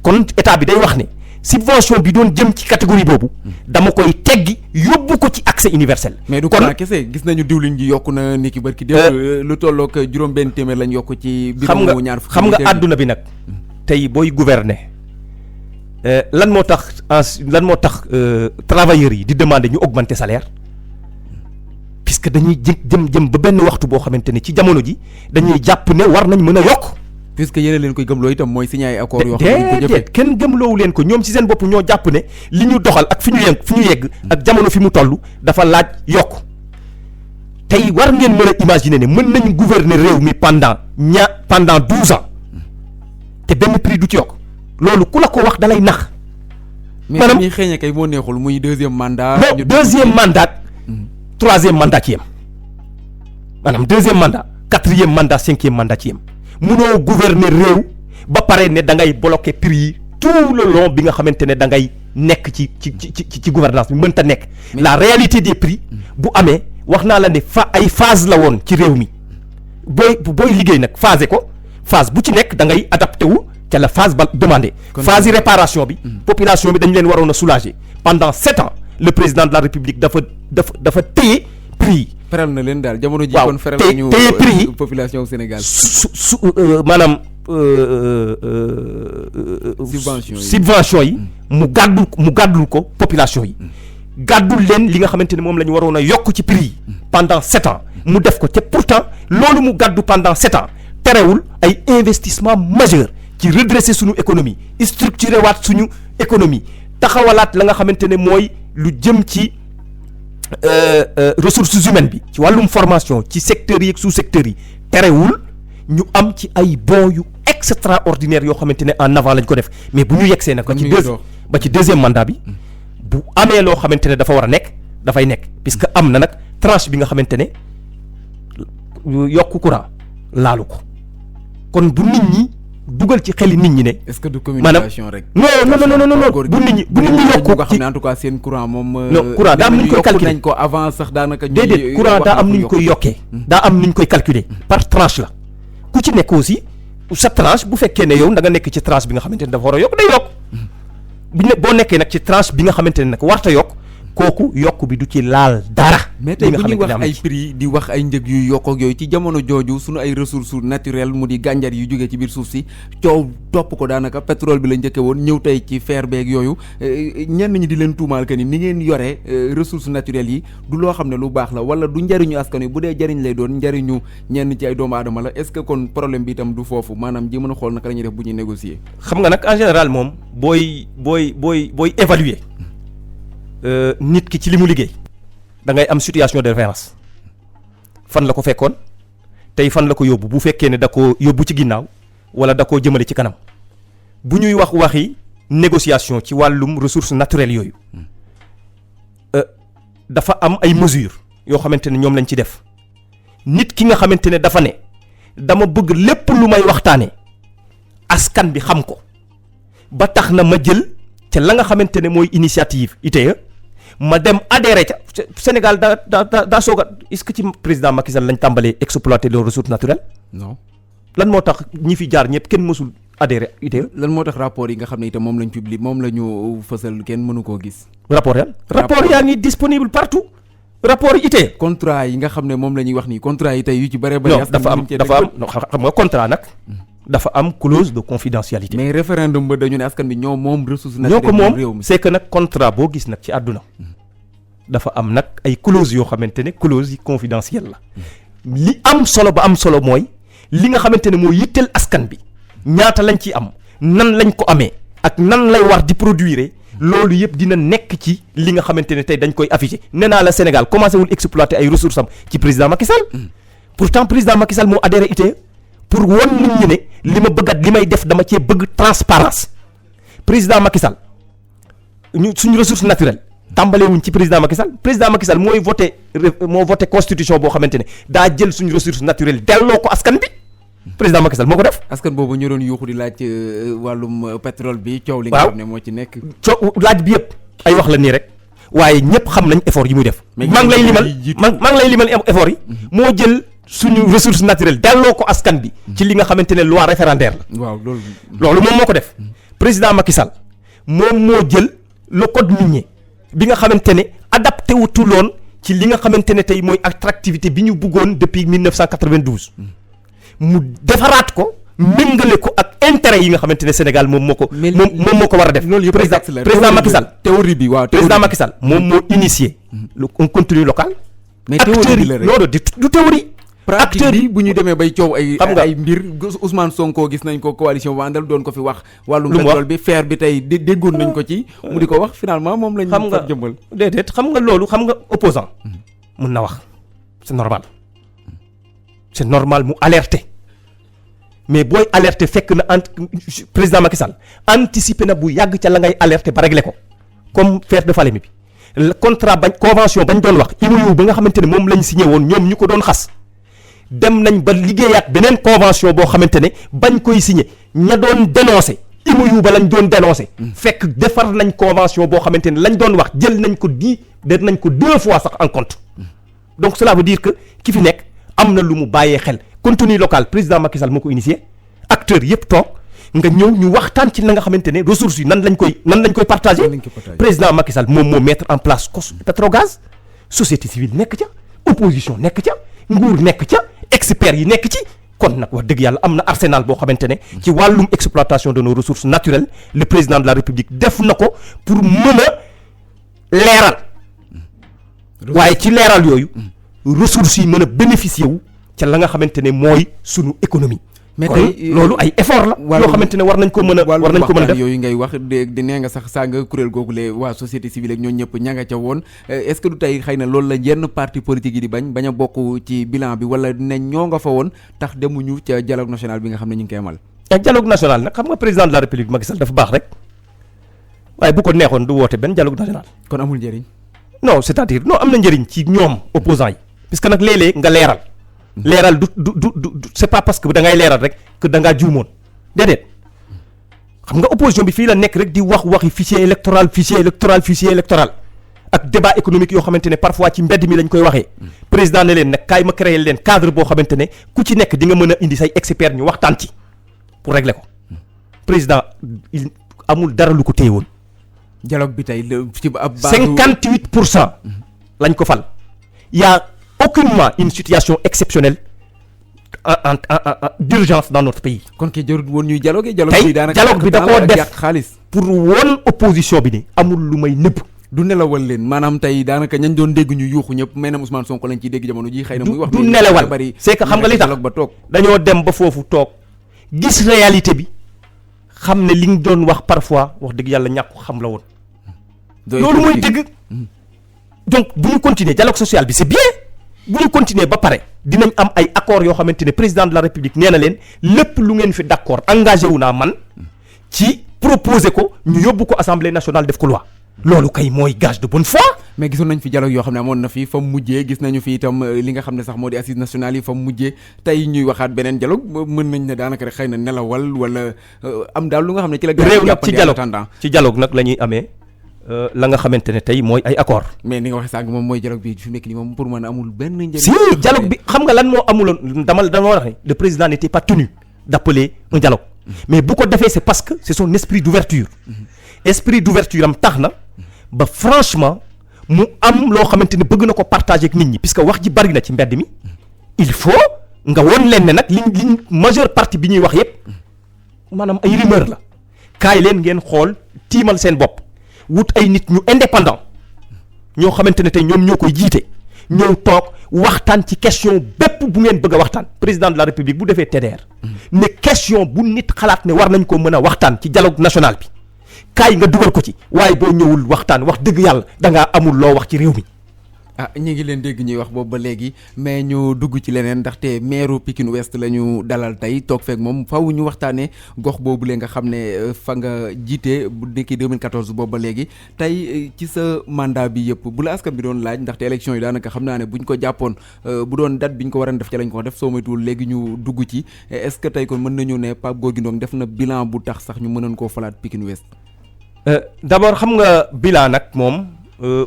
kon état bi day wax ne subvention bi doon jëm ci catégorie boobu dama koy teggi yóbbu ko ci accès universel. mais du courant kese gis nañu diwlin ji yokku na ni ki barki démb lu tollook juróom-benn téeméer lañ yokk ci. xam nga àdduna bi nag. tey booy gouverner lan moo tax travailleurs yi di demander ñu augmenter salaire puisque dañuy jëm ba benn waxtu boo xamante ne ci jamono ji dañuy jàpp ne war nañ mën a yokk. puisque yéen leen koy gëmloo itam mooy signé ay accords yoo xam ne ko jëfee kenn gëmloowu leen ko ñoom ci seen bopp ñoo jàpp ne li ñu doxal ak fi ñu yegg ak jamono fi mu toll dafa laaj yokk tey war ngeen mën a imaginer ne mën nañ gouverner réew mi pendant 12 ans. te benn prix du ci yokk loolu ku la ko wax dalay nax. maanaam mais ñi xëy na kay moo neexul muy deuxième mandat. non deuxième mandat. troisième mandat ci yem maanaam deuxième mandat quatrième mandat cinquième mandat ci yem munoo gouverner réew ba pare ne da ngay bloquer prix yi tout le long bi nga xamante ne da ngay nekk ci gouvernance bi mënta nekk. la réalité des prix bu amee wax naa la ne ay phase la woon ci réew mi booy liggéey nag phase ko. phase bu ci nekk da ngay adapté wu ca la phase ba demandé. phase yi réparation bi. population bi dañu leen waroon a soulager pendant 7 ans le président de la République dafa téye prix yi. feral na leen daal jamono ji kon feral nañu téye prix yi population Sénégal. maanaam. subvention yi mu gàddul ko population yi. gàddul leen li nga xamante ne moom la ñu waroon a yokk ci prix yi. pendant 7 ans mu def ko te pourtant loolu mu gàddu pendant 7 ans. terewul ay investissement majeur ci redresser suñu économie structurer waat suñu économie taxawalaat la nga xamante ne mooy lu jëm ci ressources humaines bi ci wàllum formation ci secteurs yi ak sous-secteurs yi terewul ñu am ci ay bons yu extraordinaire yoo xamante ne en avant lañ ko def mais bu ñu yegsee nag ba ci deuxième mandat bi bu amee loo xamante ne dafa war a nekk dafay nekk puisque am na nag tranche bi nga xamante ne yokku courant laalu ko kon bu nit ñi dugal ci xeli nit ñi ne. est-ce que du communication rek. non bu nit ñi yokku nga xam ne en tout cas seen courant moom. non courant daa am nu ñu koy calculer nañ ko avant sax daanaka. déedéet courant daa am nu ñu koy yokkee. daa am nu ñu koy calculer par tranche la ku ci nekk aussi sa tranche bu fekkee ne yow da nga nekk ci tranche bi nga xamante ne dafa war a yokk day yokk boo nekkee nag ci tranche bi nga xamante ne nag warta yokk kooku yokk bi du ci laal dara. mais tey bu ñuy wax ay prix di wax ay njëg yu yokk ak yooyu ci jamono jooju suñu ay ressources naturelles mu di gànjar yu jógee ci biir suuf si coow topp ko daanaka pétrole bi la njëkke woon ñëw tey ci fer beeg yooyu ñenn ñi di leen tuumaal que ni ngeen yore ressources naturelles yi du loo xam ne lu baax la wala du njariñu askan wi bu dee jariñ lay doon njariñu ñenn ci ay doomu aadama la est-ce que kon problème bi itam du foofu maanaam ji mën a xool naka la ñuy def bu ñuy négocier. xam nga nag en général moom booy évaluer nit ki ci li mu liggéey da ngay am situation de référence fan la ko fekkoon tey fan la ko yóbbu bu fekkee ne da ko yóbbu ci ginnaaw wala da koo jëmale ci kanam bu ñuy waxi négociation ci wàllum ressources naturelles yooyu dafa am ay mesures yoo xamante ne ñoom lañ ci def nit ki nga xamante ne dafa ne dama bëgg lépp lu may waxtaanee askan bi xam ko ba tax na ma jël ca la nga xamante ne mooy initiative ITIE ma dem adhéré ca Sénégal daa soog a est-ce que ci président Macky Sall lañ tàmbalee exploiter les ressources naturelles. non lan moo tax ñi fi jaar ñëpp kenn mësul adhéré ITIE. lan moo tax rapport yi nga xam ne itam moom lañ publié moom la ñu fësal kenn mënu koo gis. rapport yaa ngi disponible partout. rapport yi ITIE. contrat yi nga xam ne moom la ñuy wax nii contrat yi tey yu ci bëree bëri. non dafa am xam nga contrat nag. dafa am clause de confidentialité. mais référendum ba dañu ne askan bi ñoo moom ressources naturelles réew mi ñoo ko moom c'est que nag contrat boo gis nag ci àdduna dafa am nag ay clause yoo xamante ne clause yi confidentielle la li am solo ba am solo mooy li nga xamante ne moo yitteel askan bi ñaata lañ ci am nan lañ ko amee ak nan lay war di produire loolu yëpp dina nekk ci li nga xamante ne tey dañ koy affiché nee naa la Sénégal commencé wul exploiter ay ressources am ci président Macky Sall pourtant président Macky Sall moo adhéré ITIE pour won nit ñi ne li ma bëggat li may def dama cee bëgg transparence président Macky Sall suñu ressource naturelle tàmbalee wuñ ci président Macky Sall moo voté constitution boo xamante ne daa jël suñu ressource naturelle delloo ko askan bi président Macky Sall moo ko def. askan boobu ñu doon yuuxu di laaj wàllum pétrole bi coow li nga xam ne moo ci nekk. coow laaj bi yëpp ay wax la nii rek waaye ñëpp xam nañ effort yi muy def. maa ngi lay limal effort yi moo jël. suñu ressource naturelle delloo ko askan bi ci li nga xamante ne loi référendaire la. waaw loolu moom moo ko def président Macky Sall moom moo jël le code minier bi nga xamante ne adapté wutuloon ci li nga xamante ne tey mooy attractivité bi ñu bëggoon depuis 1992 mu defaraat ko méngale ko ak intérêt yi nga xamante ne Sénégal moom moo ko war a def. loolu président Macky Sall théorie bi waaw président Macky Sall moom moo initié un contenu local. mais théorie la rek loolu du théorie. acteur yi bu ñu demee bay coow ay mbir Ousmane Sonko gis nañ ko coalition Wandel doon ko fi wax wàllum pétrole bi fer bi tey déggoon nañ ko ci mu di ko wax finalement moom lañ fa jëmbal déedéet xam nga loolu xam nga opposant mun na wax c'est normal mu alerter mais booy alerter fekk na président Macky Sall anticiper na bu yàgg ca la ngay alerter ba régler ko comme fer de Falémé bi contrat convention bañ doon wax IMOU ba nga xamante ne moom lañ signé woon ñoom ñu ko doon xas dem nañ ba liggéeyaat beneen convention boo xamante ne bañ koy signé ña doon dénoncé IMOU ba lañ doon dénoncé fekk defar nañ convention boo xamante ne lañ doon wax jël nañ ko nañ ko 2 fois sax en compte donc cela veut dire que ki fi nekk am na lu mu bàyyee xel contenu local président Macky Sall moo ko initié acteurs yëpp toog nga ñëw ñu waxtaan ci la nga xamante ne ressources yi nan lañ koy partagé président Macky Sall moom moo mettre en place Petrogaz société civile nekk ca opposition nekk ca nguur nekk ca experts yi nekk ci kon nag wax dëgg yàlla am na arsenal boo xamante ne ci wàllum exploitation de nos ressources naturelles le président de la République def na ko pour mën a leeral waaye ci leeral yooyu ressources yi mën a bénéficier wu ca la nga xamante ne mooy sunu économie. mais tey loolu ay effort la yoo xamante ne war nañ ko mën a def yooyu ngay wax di nee nga sax saa nga kuréel googu le waa société civile ak ñoo ñëpp ña nga ca woon est-ce que du tey xëy na loolu la yenn parti politique yi di bañ a bokk ci bilan bi wala ne ñoo nga fa woon tax demuñu ca dialogue national bi nga xam ne ñu ngi koy amal. dialogue national nag xam nga président de la République Macky Sall dafa baax rek waaye bu ko neexoon du woote benn dialogue national. kon amul njëriñ. non c'est-à-dire non am na njëriñ ci ñoom opposants yi puisque nag léeg-léeg nga leeral. leeral du c'est pas parce que da ngay leeral rek que da ngaa juumoon déedéet xam nga opposition bi fii la nekk rek di waxi fichier électoral ak débat économique yoo xamante ne parfois ci mbedd mi lañ koy waxee président ne leen nag kaay ma créer leen cadre boo xamante ne ku ci nekk di nga mën a indi say experts ñu waxtaan ci pour régler ko président amul dara lu ko téye woon dialogue bi tey ci ab 58% lañ ko fal. Il y a aucunement une situation exceptionnelle d'urgence dans notre pays. kon kay jarul woon ñuy dialogue tey dialogue bi da koo def xaalis pour woon opposition bi ne amul lu may nëbb. du nelawal leen maanaam tey daanaka ñañ doon dégg ñu yuuxu ñëpp may na Ousmane Sonko lañ ciy dégg jamono ji xëy na muy wax du nelawal bari c'est que xam nga li tax ba toog dañoo dem ba foofu toog gis réalité bi xam ne li nga doon wax parfois wax dëgg yàlla ñàkk xam la woon. loolu mooy dëgg. donc bu ñu continuer dialogue social bi c'est bien bu ñu continuer ba pare dinañ am ay accords yoo xamante ne président de la république nee na leen lépp lu ngeen fi d'accord engagé wu naa man ci proposer ko ñu yóbbu ko assemblée nationale def ko loi. loolu kay mooy gage de bonne foi. mais gisoon nañ fi dialogue yoo xam ne amoon na fi fa mu mujjee gis nañu fi itam li nga xam ne sax moo di assises nationales yi fa mu mujjee tey ñuy waxaat beneen dialogue mën nañ ne daanaka rek xëy na nelawal wala am daal lu nga xam ne ci la. réew nag ci dialogue nag la ñuy amee la nga xamante ne tey mooy ay accord mais ni nga waxee sànq moom mooy dialogue bi fi mu nekk nii moom pour man amul benn njëriñ. si dialogue bi xam nga lan moo amuloon dama wax ne le président n'était pas tenu d'appeler un dialogue mais bu ko defee c'est parce que c'est son esprit d'ouverture esprit d'ouverture am tax na ba franchement mu am loo xamante ne bëgg na ko partager ak nit ñi puisque wax ji bari na ci mbedd mi il faut nga won leen ne nag liñ majeure partie bi ñuy wax yépp maanaam ay rumeur la kaay leen ngeen xool tiimal seen bopp wut ay nit ñu indépendant ñoo xamante ne tey ñoom ñoo koy jiite ñëw toog waxtaan ci question bépp bu ngeen bëgg a waxtaan président de la république bu defee TDR ne question bu nit xalaat ne war nañ ko mën a waxtaan ci dialogue national bi kaay nga dugal ko ci waaye boo ñëwul waxtaan wax dëgg yàlla da ngaa amul loo wax ci réew mi. ñu ngi leen dégg ñuy wax boobu ba léegi mais ñu dugg ci leneen ndaxte maire Pikine Ouest la ñu dalal tey toog feek moom faw ñu waxtaanee gox boobu lee nga xam ne fa nga jiite bu nekki 2014 boobu ba léegi tey ci sa mandat bi yëpp bu la askan bi doon laaj ndaxte élection yi daanaka xam naa ne buñ ko jàppoon bu doon date biñ ko war a def ci lañ ko def soo moytuwul léegi ñu dugg ci est-ce que tey kon mën nañu ne Pape Gorgui Ndong def na bilan bu tax sax ñu mënoon koo falaat Pikine Ouest. D'abord xam nga bilan nag moom.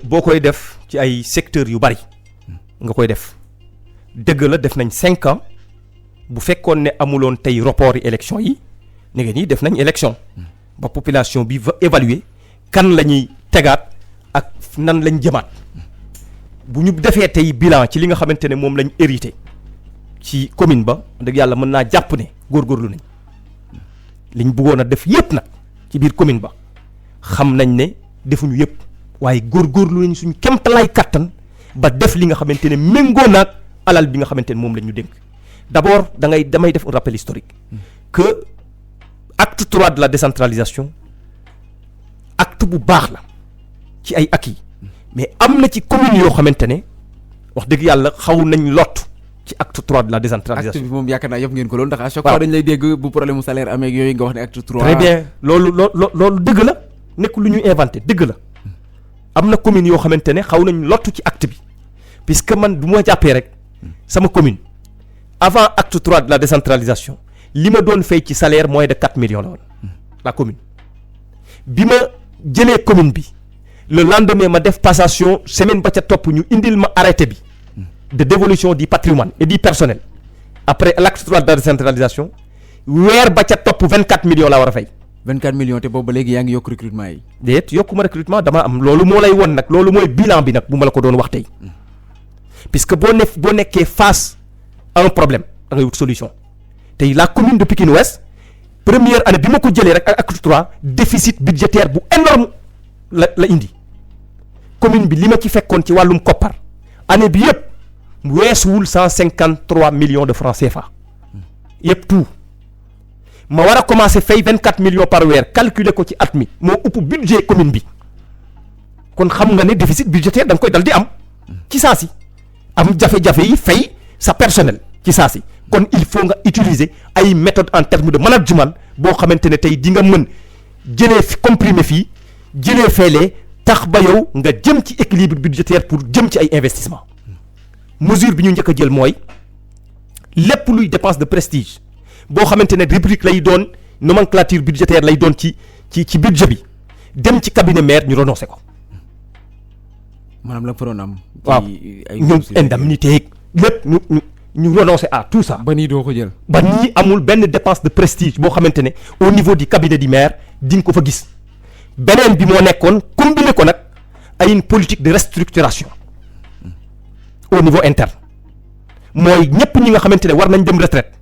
boo koy def ci ay secteurs yu bari nga koy def dëgg la def nañ 5 ans bu fekkoon ne amuloon tey report yi élection yi ne ngeen nii def nañ élection ba population bi va évaluer kan la ñuy tegaat ak nan lañ jëmaat bu ñu defee tey bilan ci li nga xamante ne moom lañ hérité ci commune ba dëgg yàlla mën naa jàpp ne góorgóorlu nañ liñ bëggoon a def yépp nag ci biir commune ba xam nañ ne defuñu yépp waaye góorgóorlu nañ suñu kemtalaay kattan ba def li nga xamante ne méngoo naag alal bi nga xamante ne moom la ñu dénk d'abord damay def un rappel historique que acte 3 de la décentralisation acte bu baax la ci ay acquis mais am na ci commune yoo xamante ne wax dëgg yàlla xaw nañ lot ci acte 3 de la décentralisation. acte bi moom yaakaar naa yëpp ngeen ko loolu ndax à chaque fois dañ lay dégg bu problème mu salaire amee yooyu nga wax ne acte 3. très bien loolu dëgg la nekk lu ñuy inventé dëgg la. am na commune yoo xamante ne xaw nañ lottu ci acte bi puisque man bu ma jàppee rek sama commune avant acte 3 de la décentralisation li ma doon fay ci salaire moins de 4 millions la woon la commune bi ma jëlee commune bi le lendemain ma def passation semaine ba ca topp ñu indil ma arrêté bi de dévolution du patrimoine et du personnel après l'acte 3 de la décentralisation weer ba ca topp 24 millions la war a fay. 24 millions te boobu ba léegi yaa ngi yokk recrutement yi. déet yokkuma recrutement dama am loolu moo lay won nag loolu mooy bilan bi nag bu ma la ko doon wax tey puisque boo nekkee face à un problème da ngay wut solution tey la commune de Pikine Ouest première année bi ma ko jëlee rek ak acte 3 déficit budgétaire bu énorme la indi commune bi li ma ci fekkoon ci wàllum koppar année bi yëpp weesuwul 153 millions de francs CFA yëpp tout. ma war a commencer fay 24 millions par weer calculer ko ci at mi moo ëpp budget commune bi kon xam nga ne déficit budgétaire da nga koy dal di am ci saa si am jafe-jafe yi fay sa personnel ci saa si kon il faut nga utiliser ay méthodes en termes de management boo xamante ne tey di nga mën jëlee fi comprimé fii jëlee feelee tax ba yow nga jëm ci équilibre budgétaire pour jëm ci ay investissement mesure bi ñu njëkk a jël mooy lépp luy dépense de prestige boo xamante ne rubrique lay doon nomenclature budgétaire lay doon ci budget bi dem ci cabinet maire ñu renoncé ko. maanaam la fa doon am. waaw ñu indemnité lépp ñu renoncé à tout ça. ba nii doo ko jël. ba nii amul benn dépense de prestige boo xamante ne au niveau du cabinet du maire di nga ko fa gis beneen bi moo nekkoon combiner ko nag à une politique de restructuration au niveau interne mooy ñëpp ñi nga xamante ne war nañ dem retraite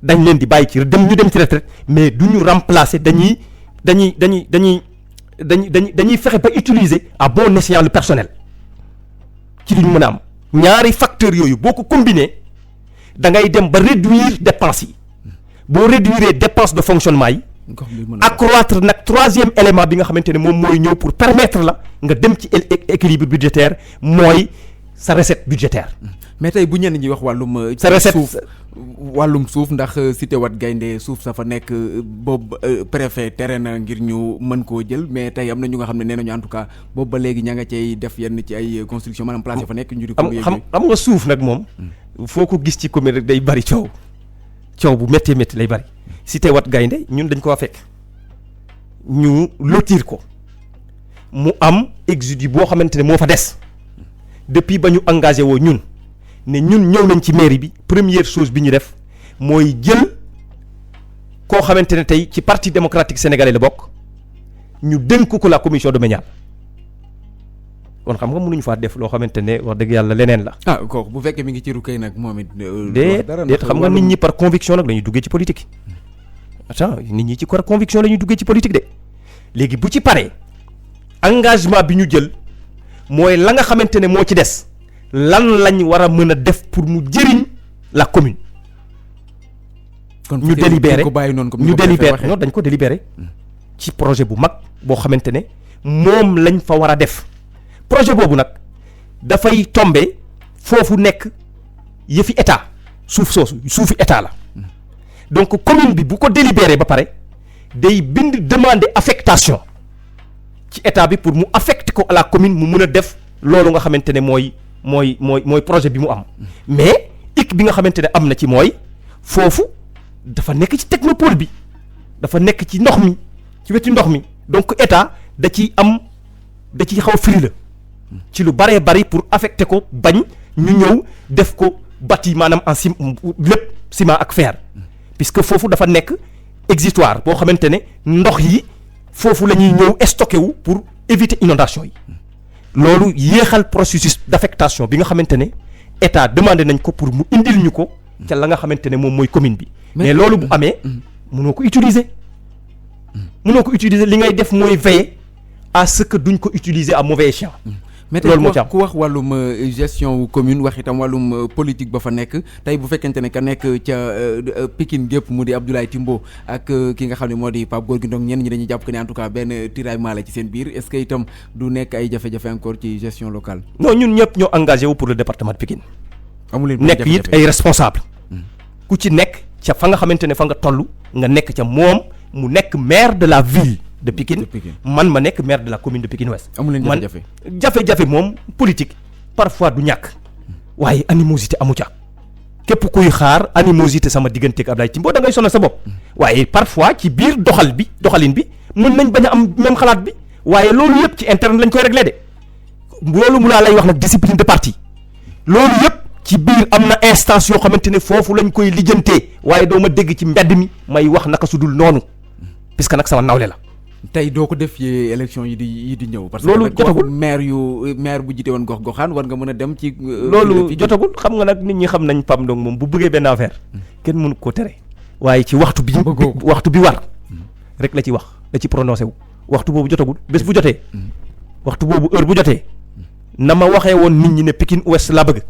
dañ leen di bàyyi ci ñu dem ci retraite mais du ñu remplacer dañuy fexe ba utiliser à bon escient le personnel ci li ñu mën a am ñaari facteurs yooyu boo ko combiner da ngay dem ba réduire dépenses yi boo réduire dépenses de fonctionnement yi accroître nag troisième élément bi nga xamante ne moom mooy ñëw pour permettre la nga dem ci équilibre budgétaire mooy sa recette budgétaire. mais tey bu ñenn ñi wax wàllum. sa recette suuf wàllum suuf ndax cité Wat Gaynde suuf sa fa nekk boobu préfet tere na ngir ñu mën koo jël mais tey am na ñu nga xam ne nee nañu en tout cas boobu ba léegi ña nga cay def yenn ci ay construction maanaam place fa nekk. ñu di ko xam nga suuf nag moom. foo ko gis ci commune rek day bari coow bu métti métti lay bari. cité Wat Gaynde ñun dañ ko fekk ñu lotir ko mu am exode boo xamante ne moo fa des depuis ba ñu engagé woo ñun ne ñun ñëw nañ ci mairie bi première chose bi ñu def mooy jël koo xamante ne tey ci parti démocratique sénégalais la bokk ñu dénk ko la commission domaniale kon xam nga mënuñu faa def loo xamante ne wax dëgg yàlla leneen la. ah kooku bu fekkee mi ngi ci rukkay nag moom it. déet xam nga nit ñi par conviction nag la ñuy duggee ci politique. nit ñi ci par conviction la ñuy duggee ci politique de léegi bu ci paree engagement bi ñu jël mooy la nga xamante ne moo ci des lan lañ war a mën a def pour mu jëriñ la commune. kon ñu délibéré ñu délibéré non dañ ko délibéré ci projet bu mag boo xamante ne moom lañ fa war a def projet boobu nag dafay tombe foofu nekk yëfi état suufi état la. donc commune bi bu ko délibéré ba pare day bind demander affectation ci état bi pour mu affecter ko à la commune mu mën a def loolu nga xamante ne mooy projet bi mu am mais hic bi nga xamante ne am na ci mooy foofu dafa nekk ci technopole bi dafa nekk ci ndox mi ci wetu ndox mi donc état da ciy xaw a firi la ci lu baree bari pour affecter ko bañ ñu ñëw def ko bâti maanaam en lépp ciment ak fer. puisque foofu dafa nekk exutoire boo xamante ne ndox yi foofu la ñuy ñëw stocké wu pour éviter inondation yi loolu yéexal processus d'affectation bi nga xamante ne état demandé nañ ko pour mu indil ñu ko ca la nga xamante ne moom mooy commune bi mais loolu bu amee mënoo ko utiliser li ngay def mooy veiller à ce que duñ ko utiliser à mauvais escient. mais tey ku wax wàllum gestion commune wax itam wàllum politique ba fa nekk tey bu fekkente ne ka nekk ca Pikine gépp mu di Abdoulaye Timbo ak ki nga xam ne moo di Pape Gorgui Ndong ñenn ñi dañuy jàpp que ne en tout cas benn tiraillement la ci seen biir est-ce que itam du nekk ay jafe-jafe encore ci gestion locale. non ñun ñëpp ñoo engagé wu pour le département de Pikine. amuleen nekk it ay responsable ku ci nekk ca fa nga xamante ne fa nga toll nga nekk ca moom mu nekk maire de la ville. de Pikine man ma nekk maire de la commune de Pikine Ouest. amu leen jafe-jafe jafe-jafe moom politique parfois du ñàkk waaye animosité amu ca képp kuy xaar animosité sama digganteeg Abdoulaye Timbo da ngay sonal sa bopp waaye parfois ci biir doxalin bi mën nañ bañ a am même xalaat bi waaye loolu yëpp ci interne lañ koy réglé de loolu mu laa lay wax nag discipline de parti loolu yëpp ci biir am na instance yoo xamante ne foofu lañ koy lijjantee waaye doo ma dégg ci mbedd mi may wax naka su dul noonu puisque nag sama nawle la. tey doo ko def ci élection yi di ñëw. parce que loolu jotagul maire bu jiite woon gox-goxaan war nga mën a dem ci. loolu jotagul xam nga nag nit ñi xam nañ Pam Ndong moom bu bëggee benn affaire kenn mënu ko tere. waaye ci waxtu bi war rek la ci wax la ci prononcé wu waxtu boobu jotagul bés bu jotee. waxtu boobu heure bu jotee na ma waxee woon nit ñi ne Pikine Ouest laa bëgg.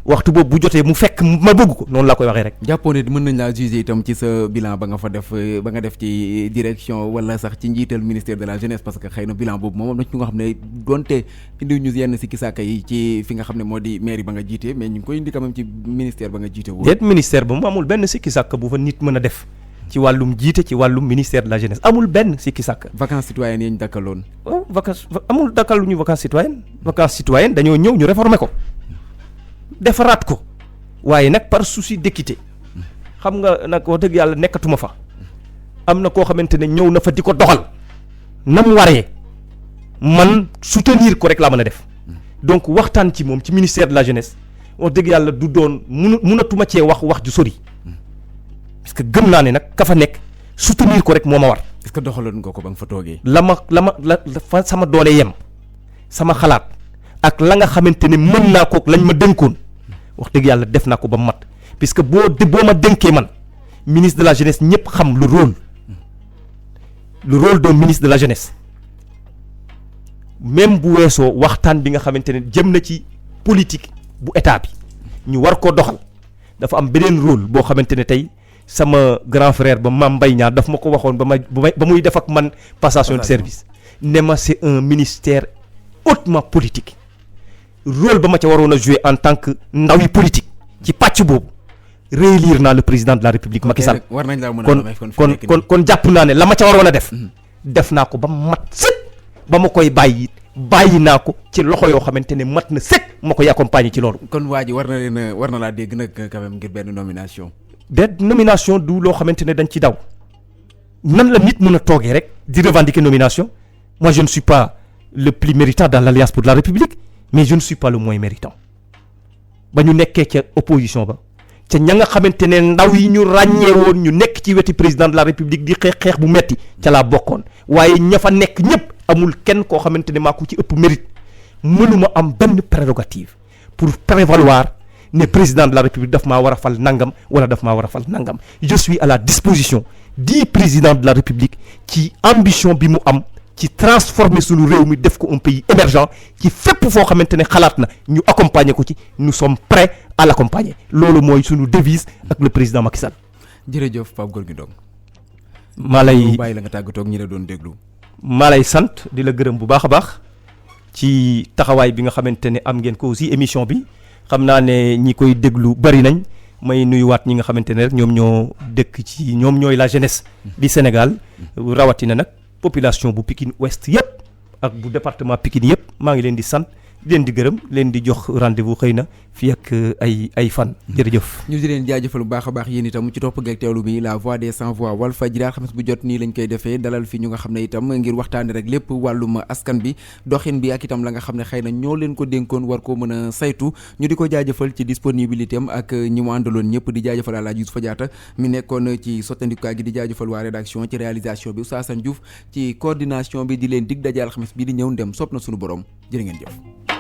waxtu boobu bu jotee mu fekk ma bëgg ko noonu laa koy waxee rek. jàppoo ne mën nañ laa juger itam ci sa bilan ba nga def ci direction wala sax ci njiital ministère de la jeunesse parce que xëy na bilan boobu moom am na ci nga xam ne donte indi ñu yenn sikki sàkka yi ci fi nga xam ne moo di mairie ba nga jiite mais ñu ngi koy indi quand même ci ministère ba nga jiite woo. déet ministère ba mu amul benn sikki sàkka bu fa nit mën a def ci wàllum jiite ci wàllum ministère de la jeunesse amul benn sikki sàkka. vacances citoyennes yi ñu dakkaloon. amul dakkaluñu vacances citoyennes dañoo ñëw ñu réformer ko defaraat ko waaye nag par souci d'équité xam nga nag wax dëgg yàlla nekkatuma fa am na koo xamante ne ñëw na fa di ko doxal na mu waree man soutenir ko rek laa mën a def donc waxtaan ci moom ci ministère de la jeunesse wax dëgg yàlla du doon munatuma cee wax ju sori parce que gëm naa ne nag ka fa nekk soutenir ko rek moo ma war. est-ce que doxaloon nga ko ba nga fa toogee. la fa sama doole yem sama xalaat ak la nga xamante ne mën naa ko lañ ma dénkoon wax dëgg yàlla def naa ko ba mat puisque boo ma dénkee man ministre de la jeunesse ñëpp xam le rôle d'un ministre de la jeunesse même bu weesoo waxtaan bi nga xamante ne jëm na ci politique bu état bi ñu war koo doxal dafa am beneen rôle boo xamante ne tey sama grand frère ba Mame Mbaye Niang daf ma ko waxoon ba muy def ak man passation de service ne ma c'est un ministère hautement politique rôle ba ma ca waroon a jouer en tant que ndaw yi politique ci pàcc boobu réélire naa le président de la république Macky Sall kon jàpp naa ne la ma ca waroon a def naa ko ba mat sëkk ba ma koy bàyyi naa ko ci loxo yoo xamante ne mat na sëkk ma koy accompagner ci loolu. kon waa ji war na laa dégg nag quand même ngir benn nomination. nomination du loo xamante ne dañ ci daw nan la nit mën a toogee rek di revendiquer nomination moi je ne suis pas le plus méritant dans l'Alliance pour la République mais je ne suis pas le moins méritant ba ñu nekkee ca opposition ba ca ña nga xamante ne ndaw yi ñu ràññee woon ñu nekk ci weti président de la République di xeex bu metti ca laa bokkoon waaye ña fa nekk ñëpp amul kenn koo xamante ne maa ko ci ëpp mérite mënuma am benn prérogative pour prévaloir ne président de la République daf maa war a fal nangam wala daf maa war a fal nangam je suis à la disposition du président de la République ci ambition bi mu am ci transformer sunu réew mi def ko un pays émergent ci fépp foo xamante ne xalaat na ñu accompagner ko ci nous sommes prêts à l'accompagner loolu mooy sunu devise ak le président Macky Sall. jërëjëf Pape Gorgui Ndong. maa lay bàyyi la nga tàggatoo ak ñi la doon déglu. maa lay sant di la gërëm bu baax a baax ci taxawaay bi nga xamante ne am ngeen ko aussi émission bi. xam naa ne ñi koy déglu bari nañ may nuyuwaat ñi nga xamante ne rek ñoom ñooy la jeunesse du Sénégal rawatina nag population bu Pikine Ouest yëpp ak bu département Pikine yëpp maa ngi leen di sant di leen di gërëm leen di jox rendez-vous xëy na fii ak ay fan. jërëjëf. ñu di leen jaajëfal bu baax a baax yéen itam ci topp geeg teewlu bi la voix des sans voix Walfadjri alxames bu jot nii lañ koy defee dalal fi ñu nga xam ne itam ngir waxtaane rek lépp wàllum askan bi doxin bi ak itam la nga xam ne xëy na ñoo leen ko dénkoon war koo mën a saytu ñu di ko jaajëfal ci disponibilité am ak ñi mu àndaloon ñëpp di jaajëfal Alaaji Youssoufa Diatta mi nekkoon ci sottandikukaay gi di jaajëfal waa rédaction ci réalisation bi Oustaz Assane Diouf ci coordination bi di leen dig daje alxames bi di ñëw ndem sopp na suñu borom jërë ngeen jëf.